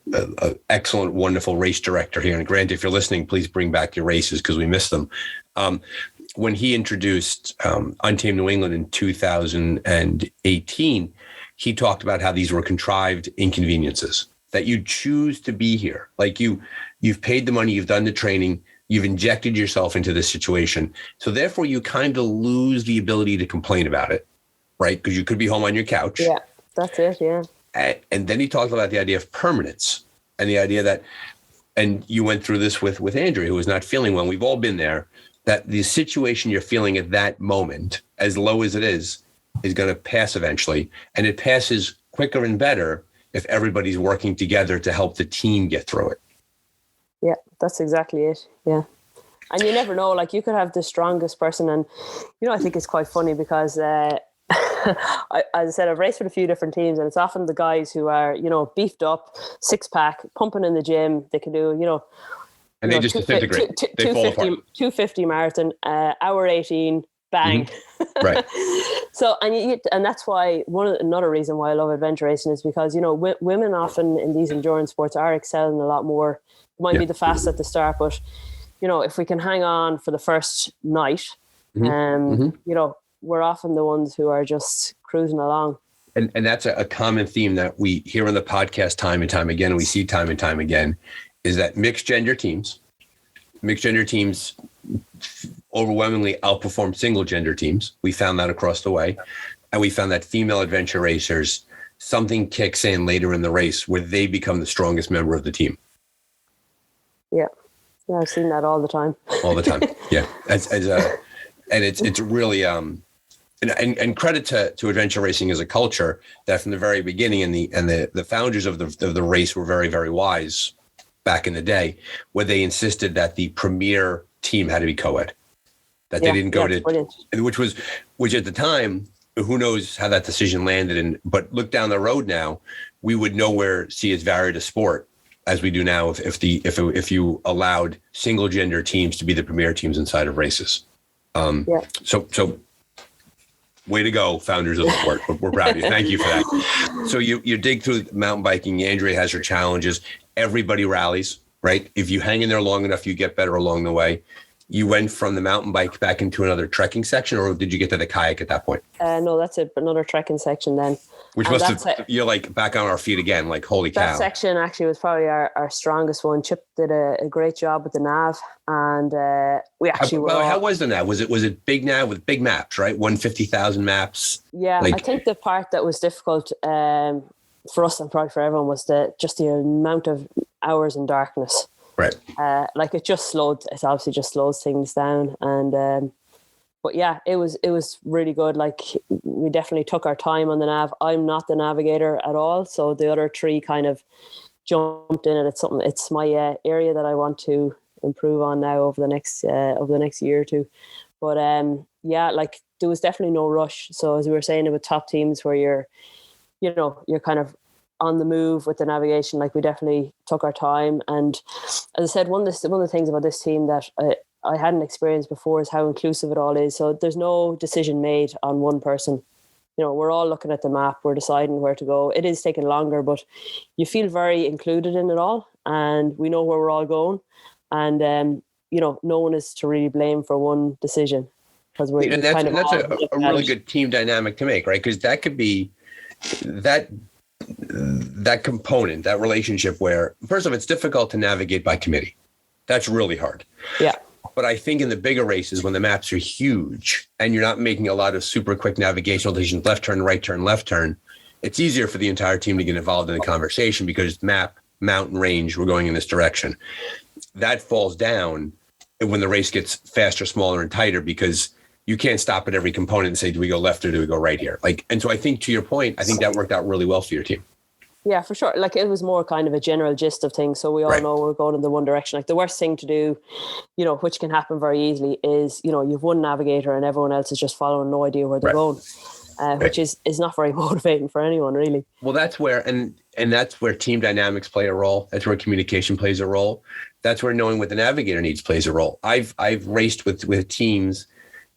excellent, wonderful race director here. And Grant, if you're listening, please bring back your races, because we miss them. When he introduced Untamed New England in 2018, he talked about how these were contrived inconveniences, that you choose to be here. Like, you've paid the money, you've done the training, you've injected yourself into this situation. So therefore you kind of lose the ability to complain about it, right? Because you could be home on your couch. Yeah, that's it. Yeah. And then he talked about the idea of permanence, and the idea that, and you went through this with Andrea, who was not feeling well. We've all been there, that the situation you're feeling at that moment, as low as it is going to pass eventually. And it passes quicker and better if everybody's working together to help the team get through it. Yeah, that's exactly it. Yeah. And you never know, like, you could have the strongest person. And, I think it's quite funny because, as I said, I've raced with a few different teams, and it's often the guys who are, beefed up, 6-pack, pumping in the gym. They can do, and they just disintegrate. They fall apart. 250 marathon, hour 18, bang. Mm-hmm. Right. So, and that's why another reason why I love adventure racing is because, women often in these endurance sports are excelling a lot more. It might be the fast at the start, but, if we can hang on for the first night, we're often the ones who are just cruising along. And that's a common theme that we hear on the podcast time and time again, and we see time and time again, is that mixed gender teams overwhelmingly outperform single gender teams. We found that across the way. And we found that female adventure racers, something kicks in later in the race where they become the strongest member of the team. Yeah. Yeah, I've seen that all the time. All the time. Yeah. And it's really, and credit to adventure racing as a culture that from the very beginning, and the founders of the race were very, very wise back in the day, where they insisted that the premier team had to be co-ed, that they didn't go to, which at the time, who knows how that decision landed. But look down the road now, we would nowhere see as varied a sport as we do now if you allowed single gender teams to be the premier teams inside of races. So way to go, founders of the sport. We're proud of you. Thank you for that. So you dig through mountain biking. Andrea has her challenges. Everybody rallies, right? If you hang in there long enough, you get better along the way. You went from the mountain bike back into another trekking section, or did you get to the kayak at that point? No, that's another trekking section then. Which you're like back on our feet again, like holy cow. That section actually was probably our strongest one. Chip did a great job with the nav, and we actually how was the nav? Was it big nav with big maps, right? 150,000 maps? Yeah, I think the part that was difficult for us and probably for everyone was the amount of hours in darkness. Right. It obviously just slows things down. And, but yeah, it was really good. Like, we definitely took our time on the nav. I'm not the navigator at all. So the other three kind of jumped in, and it's my area that I want to improve on now over the next year or two. But yeah, like, there was definitely no rush. So as we were saying, with top teams where you're kind of on the move with the navigation, like, we definitely took our time. And as I said, one of the things about this team that I hadn't experienced before is how inclusive it all is. So there's no decision made on one person. We're all looking at the map, we're deciding where to go. It is taking longer, but you feel very included in it all, and we know where we're all going. And no one is to really blame for one decision, because that's a really good team dynamic to make, right? Because that could be that component, that relationship where, first of all, it's difficult to navigate by committee. That's really hard. Yeah. But I think in the bigger races, when the maps are huge and you're not making a lot of super quick navigational decisions, left turn, right turn, left turn, it's easier for the entire team to get involved in the conversation, because map, mountain range, we're going in this direction. That falls down when the race gets faster, smaller, and tighter, because you can't stop at every component and say, do we go left or do we go right here? And so I think, to your point, I think that worked out really well for your team. Yeah, for sure. Like, it was more kind of a general gist of things. So we all know we're going in the one direction. Like, the worst thing to do, which can happen very easily, is, you've one navigator and everyone else is just following, no idea where they're going, which is not very motivating for anyone, really. Well, that's where, and that's where team dynamics play a role. That's where communication plays a role. That's where knowing what the navigator needs plays a role. I've raced with teams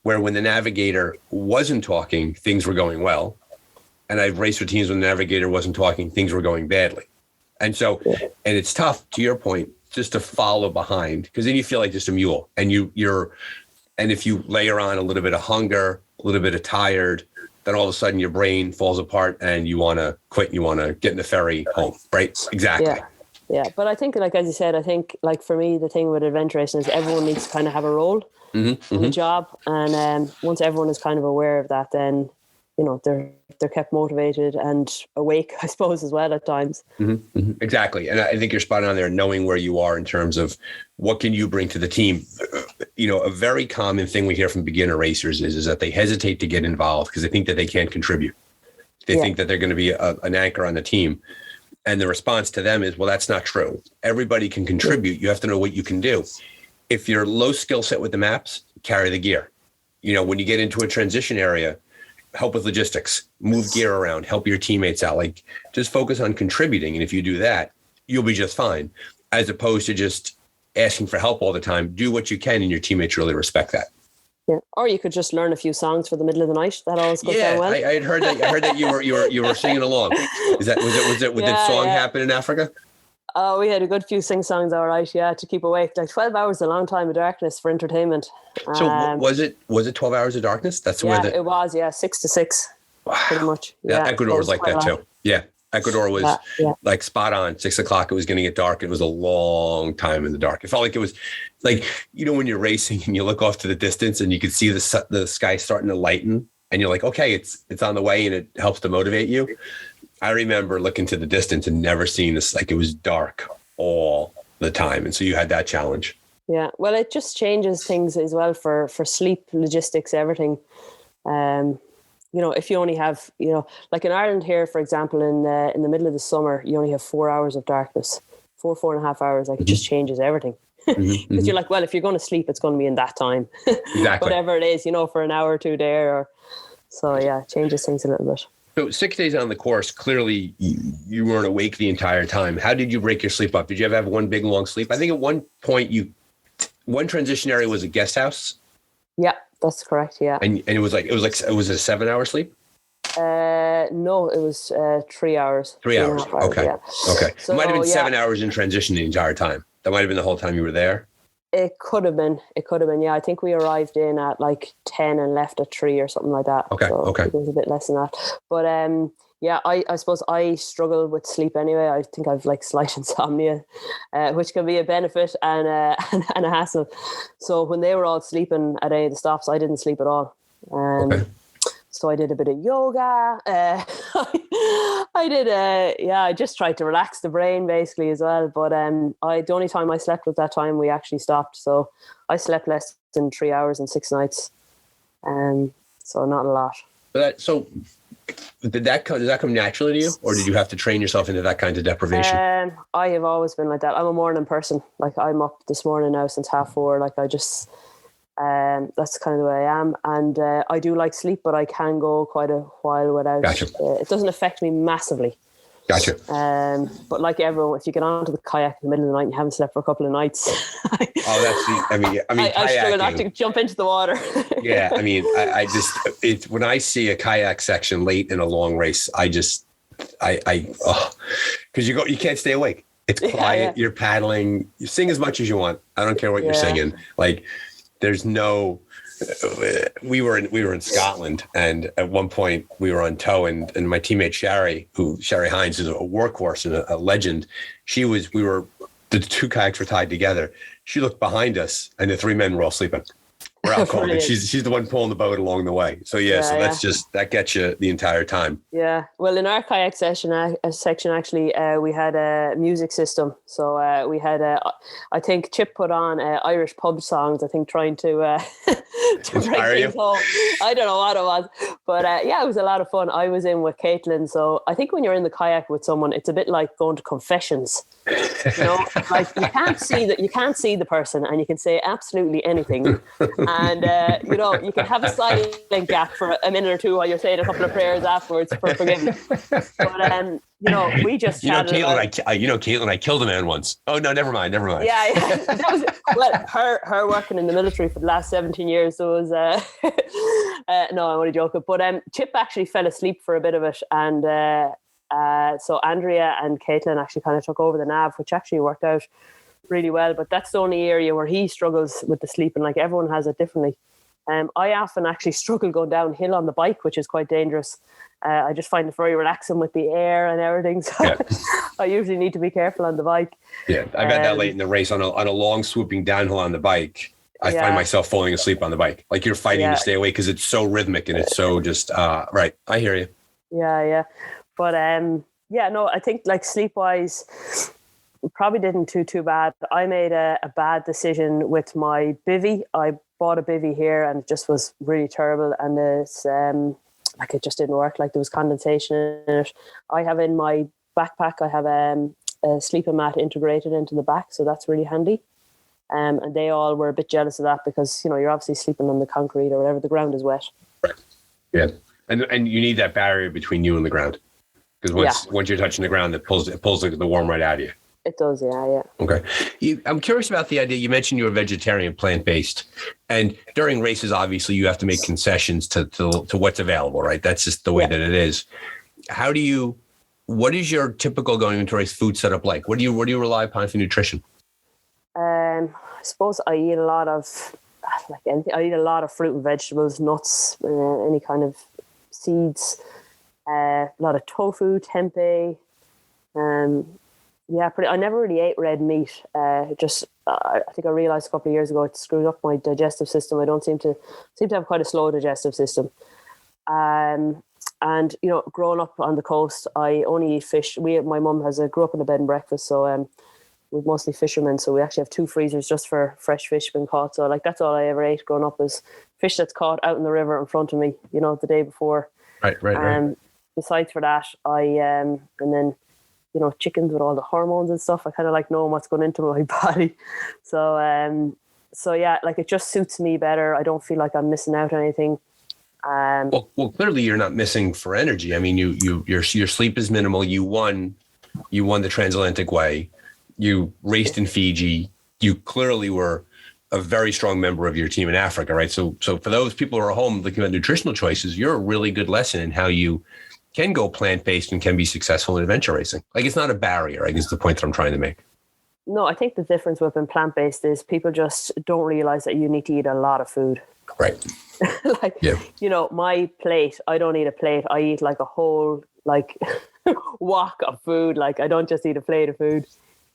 where when the navigator wasn't talking, things were going well. And I've raced with teams when the navigator wasn't talking, things were going badly. And so, and it's tough, to your point, just to follow behind, because then you feel like just a mule, and and if you layer on a little bit of hunger, a little bit of tired, then all of a sudden your brain falls apart and you want to quit. You want to get in the ferry home, right? Exactly. Yeah. But I think, like, as you said, I think, like, for me, the thing with adventure racing is everyone needs to kind of have a role in the job. And once everyone is kind of aware of that, then, they're kept motivated and awake, I suppose, as well at times. Exactly. And I think you're spot on there, knowing where you are in terms of what can you bring to the team. A very common thing we hear from beginner racers is that they hesitate to get involved because they think that they can't contribute. They think that they're going to be an anchor on the team. And the response to them is, well, that's not true. Everybody can contribute. You have to know what you can do. If you're low skill set with the maps, carry the gear. When you get into a transition area, help with logistics, move gear around, help your teammates out. Like, just focus on contributing. And if you do that, you'll be just fine, as opposed to just asking for help all the time. Do what you can, and your teammates really respect that. Yeah. Or you could just learn a few songs for the middle of the night. That always goes down well. I heard that you were singing along. Did song happen in Africa? Oh, we had a good few sing-songs, all right, to keep awake. Like, 12 hours is a long time of darkness for entertainment. So was it 12 hours of darkness? That's where it was, 6 to 6, pretty much. Yeah, Ecuador was like that too. Yeah, Ecuador was like spot on. 6 o'clock, it was going to get dark. It was a long time in the dark. It felt like it was like, when you're racing and you look off to the distance and you can see the sky starting to lighten, and you're like, okay, it's on the way, and it helps to motivate you. I remember looking to the distance and never seeing this, like, it was dark all the time. And so you had that challenge. Yeah. Well, it just changes things as well for sleep, logistics, everything. If you only have, like in Ireland here, for example, in the middle of the summer, you only have 4 hours of darkness, 4.5 hours. Like, it just changes everything. Because you're like, well, if you're going to sleep, it's going to be in that time. Exactly. Whatever it is, for an hour or two there. So yeah, it changes things a little bit. So 6 days on the course, clearly you weren't awake the entire time. How did you break your sleep up? Did you ever have one big long sleep? I think at one point one transition area was a guest house. Yeah, that's correct. Yeah. And it was it was a 7-hour sleep? No, it was 3 hours. 3 hours. Okay. Yeah. Okay. So, it might have been 7 hours in transition the entire time. That might have been the whole time you were there. It could have been. Yeah, I think we arrived in at like 10 and left at 3 or something like that. Okay. So it was a bit less than that. But yeah, I suppose I struggle with sleep anyway. I think I've like slight insomnia, which can be a benefit and a hassle. So when they were all sleeping at any of the stops, I didn't sleep at all. Okay. So I did a bit of yoga. I just tried to relax the brain basically as well. But the only time I slept was that time we actually stopped. So I slept less than 3 hours and 6 nights. So not a lot. Did that come naturally to you, or did you have to train yourself into that kind of deprivation? I have always been like that. I'm a morning person. Like I'm up this morning now since 4:30. Like I just, that's kind of the way I am. And I do like sleep, but I can go quite a while without. Gotcha. It doesn't affect me massively. Gotcha. But like everyone, if you get onto the kayak in the middle of the night and you haven't slept for a couple of nights, I struggle not to jump into the water. Yeah, I mean, when I see a kayak section late in a long race, because you can't stay awake. It's quiet. Yeah. You're paddling. You sing as much as you want. I don't care what you're singing. Like, there's no. We were in Scotland, and at one point we were on tow, and my teammate Sherry Hines is a workhorse and a legend. The two kayaks were tied together. She looked behind us, and the three men were all sleeping. We're out cold, and she's the one pulling the boat along the way. So that gets you the entire time. Yeah. Well, in our kayak section actually, we had a music system. So we had I think Chip put on Irish pub songs. I think trying to to break things home. I don't know what it was, but it was a lot of fun. I was in with Caitlin. So I think when you're in the kayak with someone, it's a bit like going to confessions. You know, like you can't see the person, and you can say absolutely anything. And, you can have a silent gap for a minute or two while you're saying a couple of prayers afterwards for forgiveness. But, we just chatted. Caitlin, I killed a man once. Oh, no, never mind. Yeah. That was, her working in the military for the last 17 years. So it was, no, I'm only joking. But Chip actually fell asleep for a bit of it. And so Andrea and Caitlin actually kind of took over the nav, which actually worked out really well. But that's the only area where he struggles with the sleeping. Like everyone has it differently. I often actually struggle going downhill on the bike, which is quite dangerous. I just find it very relaxing with the air and everything. So I usually need to be careful on the bike. Yeah, I've had that late in the race on a long swooping downhill on the bike. I find myself falling asleep on the bike. Like you're fighting to stay awake because it's so rhythmic and it's so just right. I hear you. Yeah. But I think like sleep wise, probably didn't do too bad. I made a bad decision with my bivvy. I bought a bivvy here and it just was really terrible. And it's it just didn't work. Like there was condensation in it. I have in my backpack, I have a sleeping mat integrated into the back. So that's really handy. And they all were a bit jealous of that because, you're obviously sleeping on the concrete or whatever. The ground is wet. Right. Yeah. And you need that barrier between you and the ground. Because once you're touching the ground, it pulls the warm right out of you. It does, yeah. Okay. I'm curious about the idea. You mentioned you're a vegetarian, plant-based. And during races, obviously, you have to make concessions to what's available, right? That's just the way that it is. What is your typical going into race food setup like? What do you rely upon for nutrition? I suppose I eat a lot of, I eat a lot of fruit and vegetables, nuts, any kind of seeds, a lot of tofu, tempeh. I never really ate red meat. I think I realized a couple of years ago it screwed up my digestive system. I don't seem to have quite a slow digestive system. And growing up on the coast, I only eat fish. My mum grew up in a bed and breakfast, so we're mostly fishermen. So we actually have 2 freezers just for fresh fish being caught. So that's all I ever ate growing up was fish that's caught out in the river in front of me. The day before. Right. Besides for that, I and then. Chickens with all the hormones and stuff. I kind of like knowing what's going into my body. So, it just suits me better. I don't feel like I'm missing out on anything. Well, clearly you're not missing for energy. I mean, your sleep is minimal. You won the Transatlantic Way. You raced in Fiji. You clearly were a very strong member of your team in Africa, right? So for those people who are home looking at nutritional choices, you're a really good lesson in how you can go plant-based and can be successful in adventure racing. Like it's not a barrier, I guess the point that I'm trying to make. No, I think the difference with being plant-based is people just don't realize that you need to eat a lot of food. Right. My plate, I don't eat a plate. I eat like a whole wok of food. Like, I don't just eat a plate of food.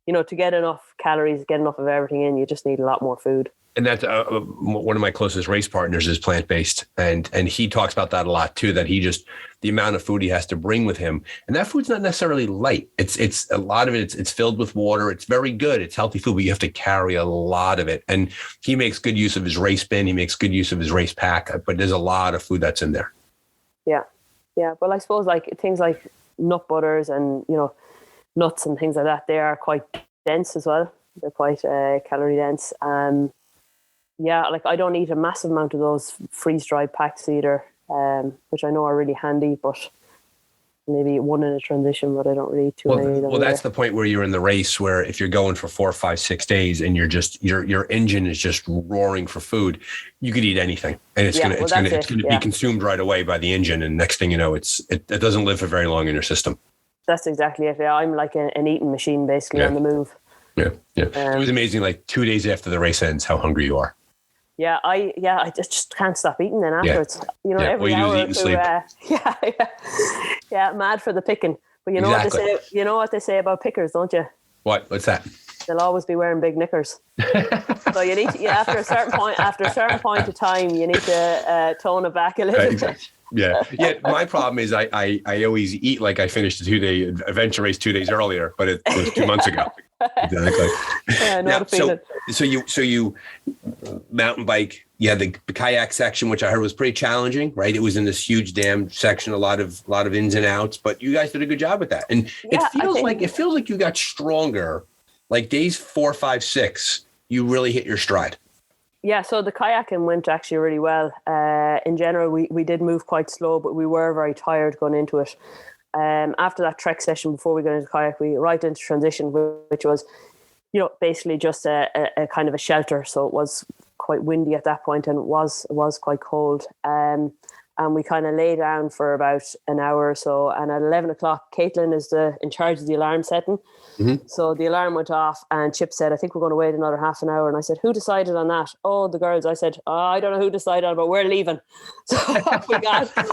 To get enough calories, get enough of everything in, you just need a lot more food. And that's one of my closest race partners is plant-based. And he talks about that a lot too, that the amount of food he has to bring with him. And that food's not necessarily light. It's a lot of it. It's filled with water. It's very good. It's healthy food, but you have to carry a lot of it. And he makes good use of his race bin. He makes good use of his race pack, but there's a lot of food that's in there. Yeah. Yeah. Well, I suppose like things like nut butters and, nuts and things like that, they are quite dense as well. They're quite calorie dense. I don't eat a massive amount of those freeze-dried packs either, which I know are really handy, but maybe one in a transition, but I don't really eat too many of them. Well, that's the point where you're in the race where if you're going for 4, 5, 6 days and you're just your engine is just roaring for food, you could eat anything and it's gonna be consumed right away by the engine, and next thing you know, it doesn't live for very long in your system. That's exactly it. Yeah, I'm like an eating machine basically on the move. Yeah. It was amazing. Like 2 days after the race ends, how hungry you are. Yeah, I just can't stop eating then afterwards. Every hour. Eat and sleep. Mad for the picking. But what they say. You know what they say about pickers, don't you? What's that? They'll always be wearing big knickers. So you need to, after a certain point of time, you need to tone it back a little bit. Yeah. My problem is I always eat like I finished the 2-day adventure race 2 days earlier, but it was 2 months ago. Exactly. Now, so you mountain bike. Yeah, the kayak section, which I heard was pretty challenging, right? It was in this huge dam section, a lot of ins and outs, but you guys did a good job with that. And it feels like you got stronger. Like days 4, 5, 6, you really hit your stride. Yeah, so the kayaking went actually really well. In general, we did move quite slow, but we were very tired going into it. After that trek session, before we got into kayak, we right into transition, which was, basically just a kind of a shelter. So it was quite windy at that point, and it was quite cold. And we kind of lay down for about an hour or so. And at 11 o'clock, Caitlin is in charge of the alarm setting. Mm-hmm. So the alarm went off and Chip said, I think we're going to wait another half an hour. And I said, who decided on that? Oh, the girls. I said, I don't know who decided on it, but we're leaving. So off we got. Said,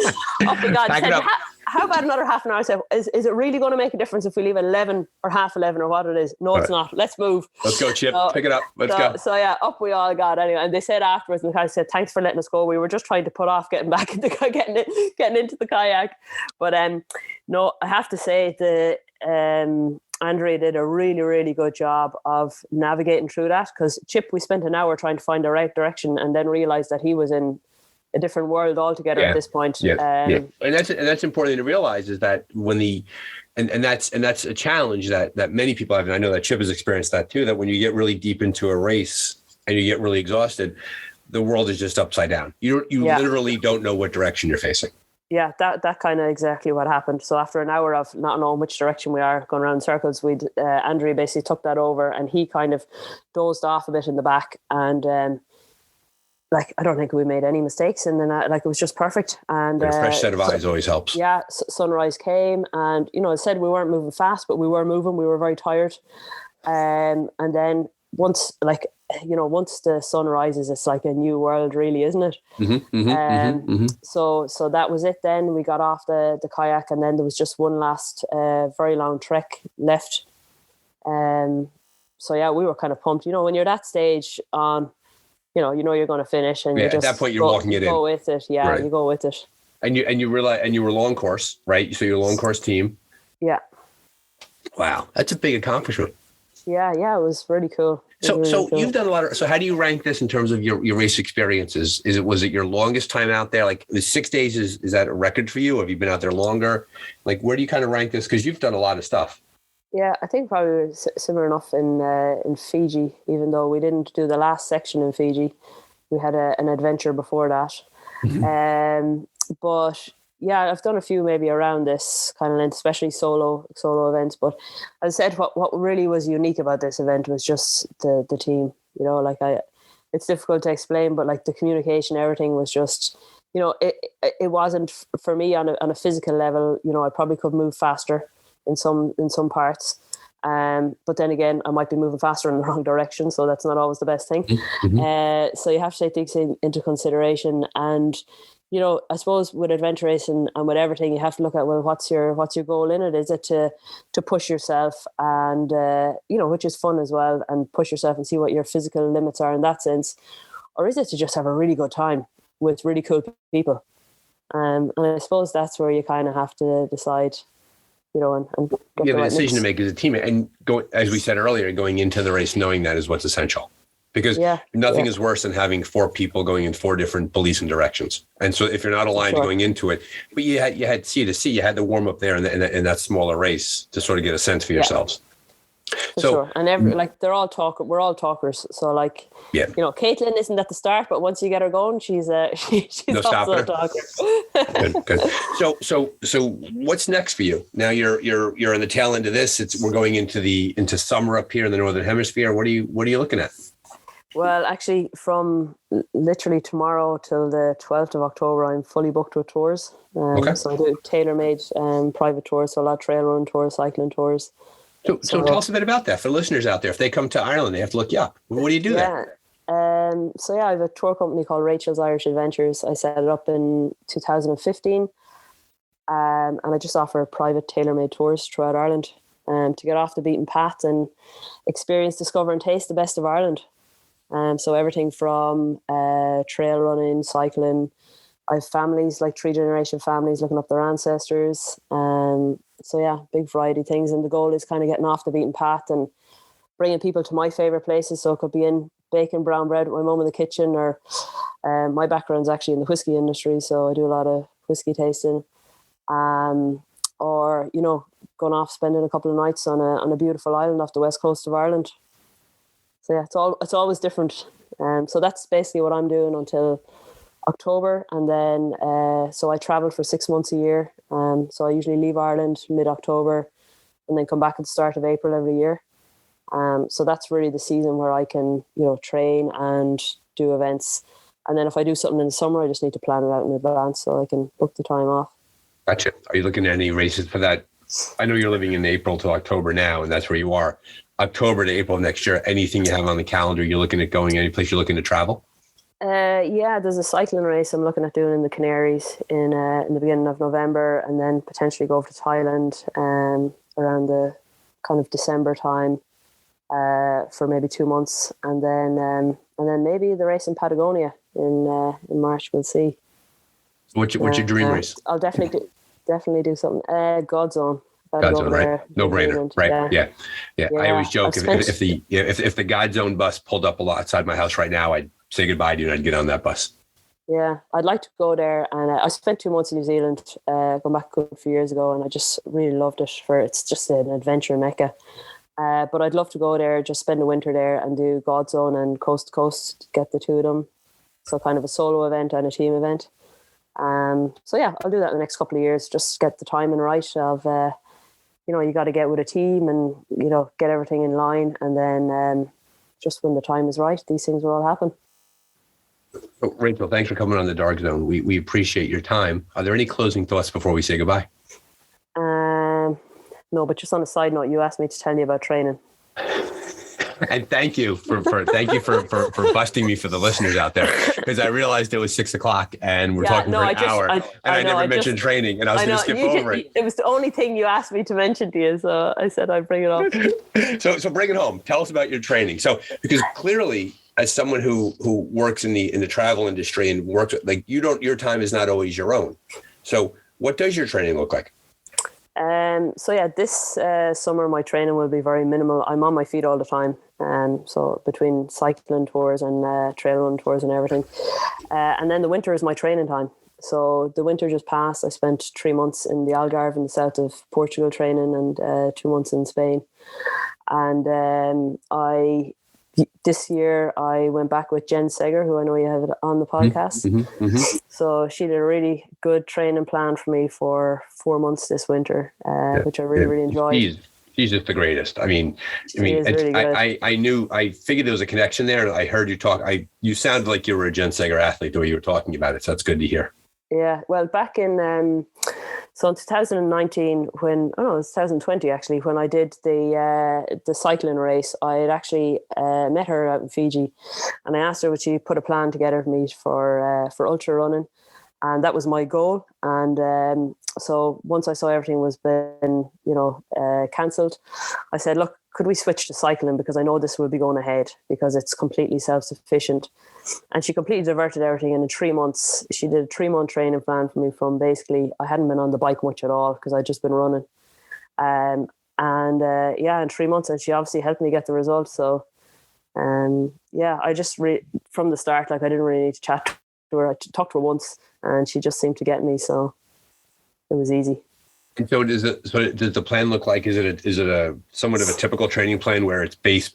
how about another half an hour? I said, is it really going to make a difference if we leave at 11 or half 11 or what it is? No, it's not. Let's move. Let's go, Chip. Pick it up. Let's go. So yeah, up we all got anyway. And they said afterwards, and the guy said, thanks for letting us go. We were just trying to put off getting back into getting into the kayak. But no, I have to say Andrea did a really, really good job of navigating through that, because Chip, we spent an hour trying to find the right direction and then realized that he was in a different world altogether at this point. And that's important to realize, is that when and that's a challenge that many people have, and I know that Chip has experienced that too, that when you get really deep into a race and you get really exhausted, the world is just upside down. You literally don't know what direction you're facing. Yeah, that kind of exactly what happened. So after an hour of not knowing which direction we are, going around in circles, Andrea basically took that over, and he kind of dozed off a bit in the back, and I don't think we made any mistakes, and then it was just perfect. And a fresh set of eyes always helps. Yeah, sunrise came, and I said we weren't moving fast, but we were moving. We were very tired, and then once the sun rises, it's like a new world, really, isn't it? So that was it. Then we got off the kayak, and then there was just one last very long trek left. So yeah, we were kind of pumped. When you're that stage on, you're going to finish, and at that point you're walking it in. Go with it, yeah. Right. You go with it, and you realize, and you were long course, right? So you're a long course team. Yeah. Wow, that's a big accomplishment. Yeah, it was really cool. So you've done a lot of. So how do you rank this in terms of your race experiences? Was it your longest time out there? Like the 6 days is that a record for you? Have you been out there longer? Like where do you kind of rank this? Because you've done a lot of stuff. Yeah, I think probably similar enough in Fiji, even though we didn't do the last section in Fiji. We had an adventure before that. Mm-hmm. But yeah, I've done a few maybe around this kind of length, especially solo events. But as I said, what really was unique about this event was just the team. It's difficult to explain, but like the communication, everything was just, it wasn't for me on a physical level. I probably could move faster in some parts, But then again, I might be moving faster in the wrong direction, so that's not always the best thing. Mm-hmm. So you have to take things into consideration. And, I suppose with adventure racing and with everything, you have to look at, well, what's your goal in it? Is it to push yourself and, which is fun as well, and push yourself and see what your physical limits are in that sense? Or is it to just have a really good time with really cool people? And I suppose that's where you kind of have to decide, and get the right decision mix. to make as a team, and go, as we said earlier, going into the race knowing that is what's essential, because nothing is worse than having 4 people going in 4 different beliefs and directions. And so if you're not aligned going into it, but you had C to C, you had to warm up there in that smaller race to sort of get a sense for yourselves. For sure. And we're all talkers. So Caitlin isn't at the start, but once you get her going, she's no also a talker. Good. So what's next for you? Now you're in the tail end of this. We're going into summer up here in the Northern Hemisphere. What are you looking at? Well, actually, from literally tomorrow till the 12th of October, I'm fully booked with tours. So I do tailor-made private tours, so a lot of trail run tours, cycling tours. So tell us a bit about that for listeners out there. If they come to Ireland, they have to look you up. What do you do there? I have a tour company called Rachel's Irish Adventures. I set it up in 2015. And I just offer private tailor-made tours throughout Ireland to get off the beaten path and experience, discover and taste the best of Ireland. So everything from trail running, cycling. I have families, like 3-generation families looking up their ancestors. Big variety of things. And the goal is kind of getting off the beaten path and bringing people to my favorite places. So it could be in baking brown bread with my mum in the kitchen, or my background's actually in the whiskey industry. So I do a lot of whiskey tasting. Or going off, spending a couple of nights on a beautiful island off the west coast of Ireland. So it's always different. So that's basically what I'm doing until October, and then so I travel for 6 months a year. So I usually leave Ireland mid-October and then come back at the start of April every year. So that's really the season where I can train and do events. And then if I do something in the summer, I just need to plan it out in advance so I can book the time off. Gotcha. Are you looking at any races for that? I know you're living in April to October now, and that's where you are. October to April of next year, anything you have on the calendar, you're looking at going, any place you're looking to travel? There's a cycling race I'm looking at doing in the Canaries in the beginning of November, and then potentially go over to Thailand around the kind of December time for maybe 2 months, and then maybe the race in Patagonia in March. We'll see. What's your dream race? I'll definitely do something. Godzone. Godzone, right? No brainer, right? Yeah. I always joke if the Godzone bus pulled up outside my house right now, I'd say goodbye to you and I'd get on that bus. Yeah, I'd like to go there, and I spent 2 months in New Zealand, going back a few years ago, and I just really loved it. It's just an adventure mecca. But I'd love to go there, just spend the winter there, and do Godzone and Coast to Coast, get the two of them. So kind of a solo event and a team event. I'll do that in the next couple of years. Just get the timing right of. You got to get with a team and, get everything in line. And then just when the time is right, these things will all happen. Oh, Rachel, thanks for coming on the Dark Zone. We appreciate your time. Are there any closing thoughts before we say goodbye? No, but just on a side note, you asked me to tell you about training. And thank you for busting me for the listeners out there, because I realized it was 6:00 and we're talking for an hour, and I never mentioned training, and I was going to skip over it. It was the only thing you asked me to mention to you, so I said I'd bring it up. So bring it home. Tell us about your training. So because clearly, as someone who works in the travel industry and works your time is not always your own. So what does your training look like? This summer my training will be very minimal. I'm on my feet all the time. So between cycling tours and trail run tours and everything. And then the winter is my training time. So the winter just passed. I spent 3 months in the Algarve in the south of Portugal training, and 2 months in Spain. And this year I went back with Jen Seger, who I know you have on the podcast. Mm-hmm. So she did a really good training plan for me for 4 months this winter, which I really enjoyed. She's just the greatest. I mean, really good. I figured there was a connection there. I heard you talk. You sounded like you were a Jen Seger athlete the way you were talking about it. So that's good to hear. Yeah. Well, back in So in 2019, it was 2020 actually, when I did the cycling race, I had actually met her out in Fiji, and I asked her would she put a plan together with me for ultra running, and that was my goal. And so once I saw everything was been cancelled, I said, look, could we switch to cycling, because I know this will be going ahead because it's completely self-sufficient. And she completely diverted everything. And in 3 months, she did a 3-month training plan for me from basically, I hadn't been on the bike much at all because I'd just been running. In 3 months, and she obviously helped me get the results. So, I just, from the start, like I didn't really need to chat to her. I talked to her once and she just seemed to get me. So it was easy. And so does the plan look like? Is it a somewhat of a typical training plan where it's base,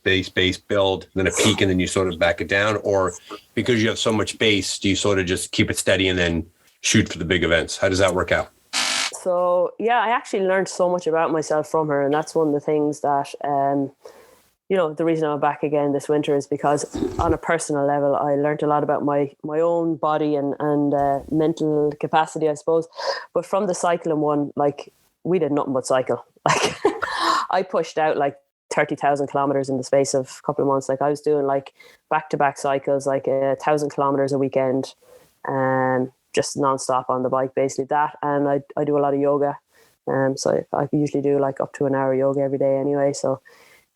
build, then a peak, and then you sort of back it down? Or because you have so much base, do you sort of just keep it steady and then shoot for the big events? How does that work out? So, I actually learned so much about myself from her. And that's one of the things that, the reason I'm back again this winter is because on a personal level, I learned a lot about my own body and mental capacity, I suppose. But from the cycling one, like we did nothing but cycle. Like I pushed out like 30,000 kilometers in the space of a couple of months. Like I was doing like back-to-back cycles, like 1,000 kilometers a weekend, and just nonstop on the bike, basically that. And I do a lot of yoga. So I usually do like up to an hour yoga every day anyway. So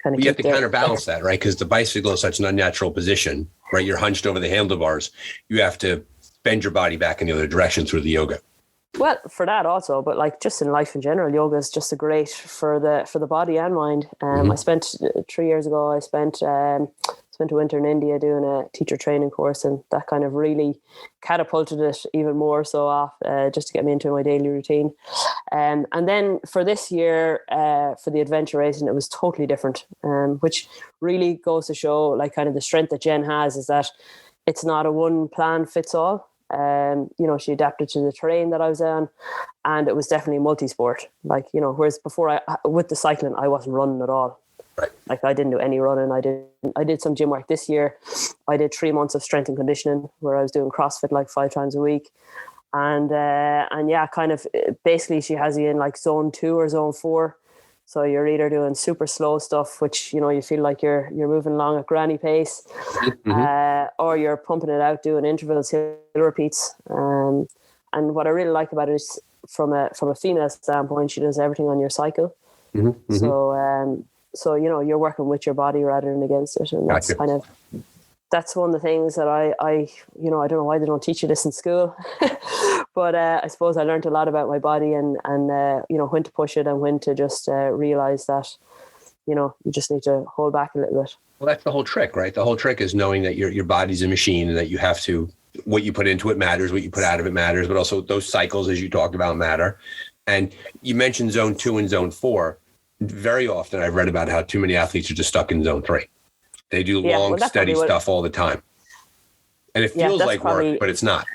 kind of you have to counterbalance that, right? Because the bicycle is such an unnatural position, right? You're hunched over the handlebars. You have to bend your body back in the other direction through the yoga. Well, for that also, but like just in life in general, yoga is just a great for the body and mind. I spent 3 years ago, I spent a winter in India doing a teacher training course, and that kind of really catapulted it even more so off, just to get me into my daily routine. And then for this year, for the adventure racing, it was totally different, which really goes to show like kind of the strength that Jen has, is that it's not a one plan fits all. She adapted to the terrain that I was on, and it was definitely multi-sport. Like, whereas before with the cycling, I wasn't running at all. Right. Like I didn't do any running. I did some gym work this year. I did 3 months of strength and conditioning where I was doing CrossFit like 5 times a week. And kind of basically she has you in like zone 2 or zone 4. So you're either doing super slow stuff, which, you feel like you're moving along at granny pace, or you're pumping it out, doing intervals, hill repeats. And what I really like about it is from a female standpoint, she does everything on your cycle. So, you're working with your body rather than against it. And that's that's one of the things that I don't know why they don't teach you this in school, but I suppose I learned a lot about my body and when to push it and when to just realize that, you just need to hold back a little bit. Well, that's the whole trick, right? The whole trick is knowing that your body's a machine and that you have to, what you put into it matters, what you put out of it matters, but also those cycles, as you talked about, matter. And you mentioned zone 2 and zone 4. Very often I've read about how too many athletes are just stuck in zone 3. They do long, steady stuff all the time. And it feels like work, but it's not.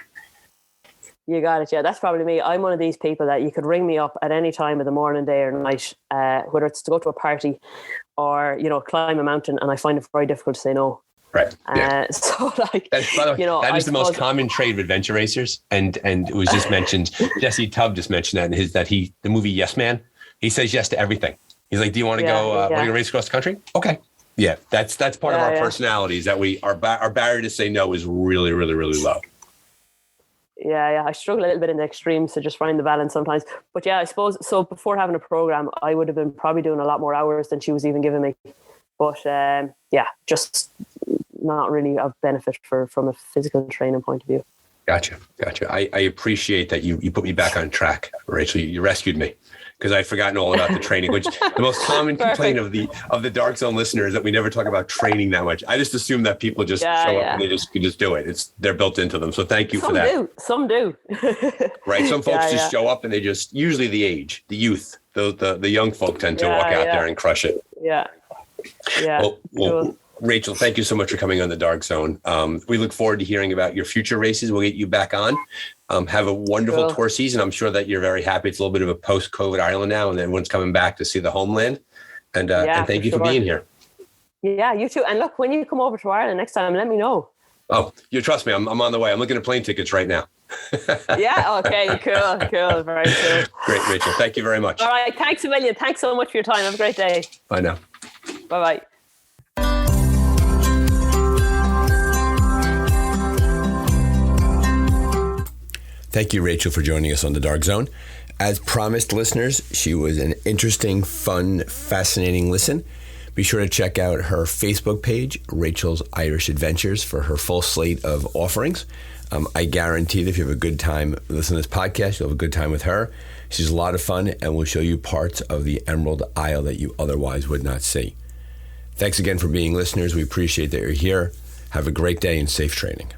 You got it. Yeah, that's probably me. I'm one of these people that you could ring me up at any time of the morning, day or night, whether it's to go to a party or, climb a mountain, and I find it very difficult to say no. Right. Yeah. So like, that is the most common trait of adventure racers. And it was just mentioned, Jesse Tubb just mentioned that in the movie Yes Man. He says yes to everything. He's like, do you want to go race across the country? Okay. Yeah. That's part of our personalities, that our barrier to say no is really, really, really low. Yeah. I struggle a little bit in the extremes to just find the balance sometimes. But yeah, I suppose, so before having a program, I would have been probably doing a lot more hours than she was even giving me. But just not really of benefit from a physical training point of view. Gotcha. I appreciate that you put me back on track, Rachel. You rescued me, because I'd forgotten all about the training, which the most common complaint of the Dark Zone listeners is that we never talk about training that much. I just assume that people just show up and they can just do it. They're built into them. So thank you for that. Some do. Right. Some folks just show up and they just, usually the age, the youth, the young folk tend to walk out there and crush it. Yeah. Well, cool. Rachel, thank you so much for coming on the Dark Zone. We look forward to hearing about your future races. We'll get you back on. Have a wonderful tour season. I'm sure that you're very happy. It's a little bit of a post-COVID Ireland now, and everyone's coming back to see the homeland. And thank you for being here. Yeah, you too. And look, when you come over to Ireland next time, let me know. Oh, you trust me. I'm on the way. I'm looking at plane tickets right now. Yeah. Okay. Cool. Very cool. Great, Rachel. Thank you very much. All right. Thanks a million. Thanks so much for your time. Have a great day. Bye now. Bye-bye. Thank you, Rachel, for joining us on The Dark Zone. As promised, listeners, she was an interesting, fun, fascinating listen. Be sure to check out her Facebook page, Rachel's Irish Adventures, for her full slate of offerings. I guarantee that if you have a good time listening to this podcast, you'll have a good time with her. She's a lot of fun and will show you parts of the Emerald Isle that you otherwise would not see. Thanks again for being listeners. We appreciate that you're here. Have a great day and safe training.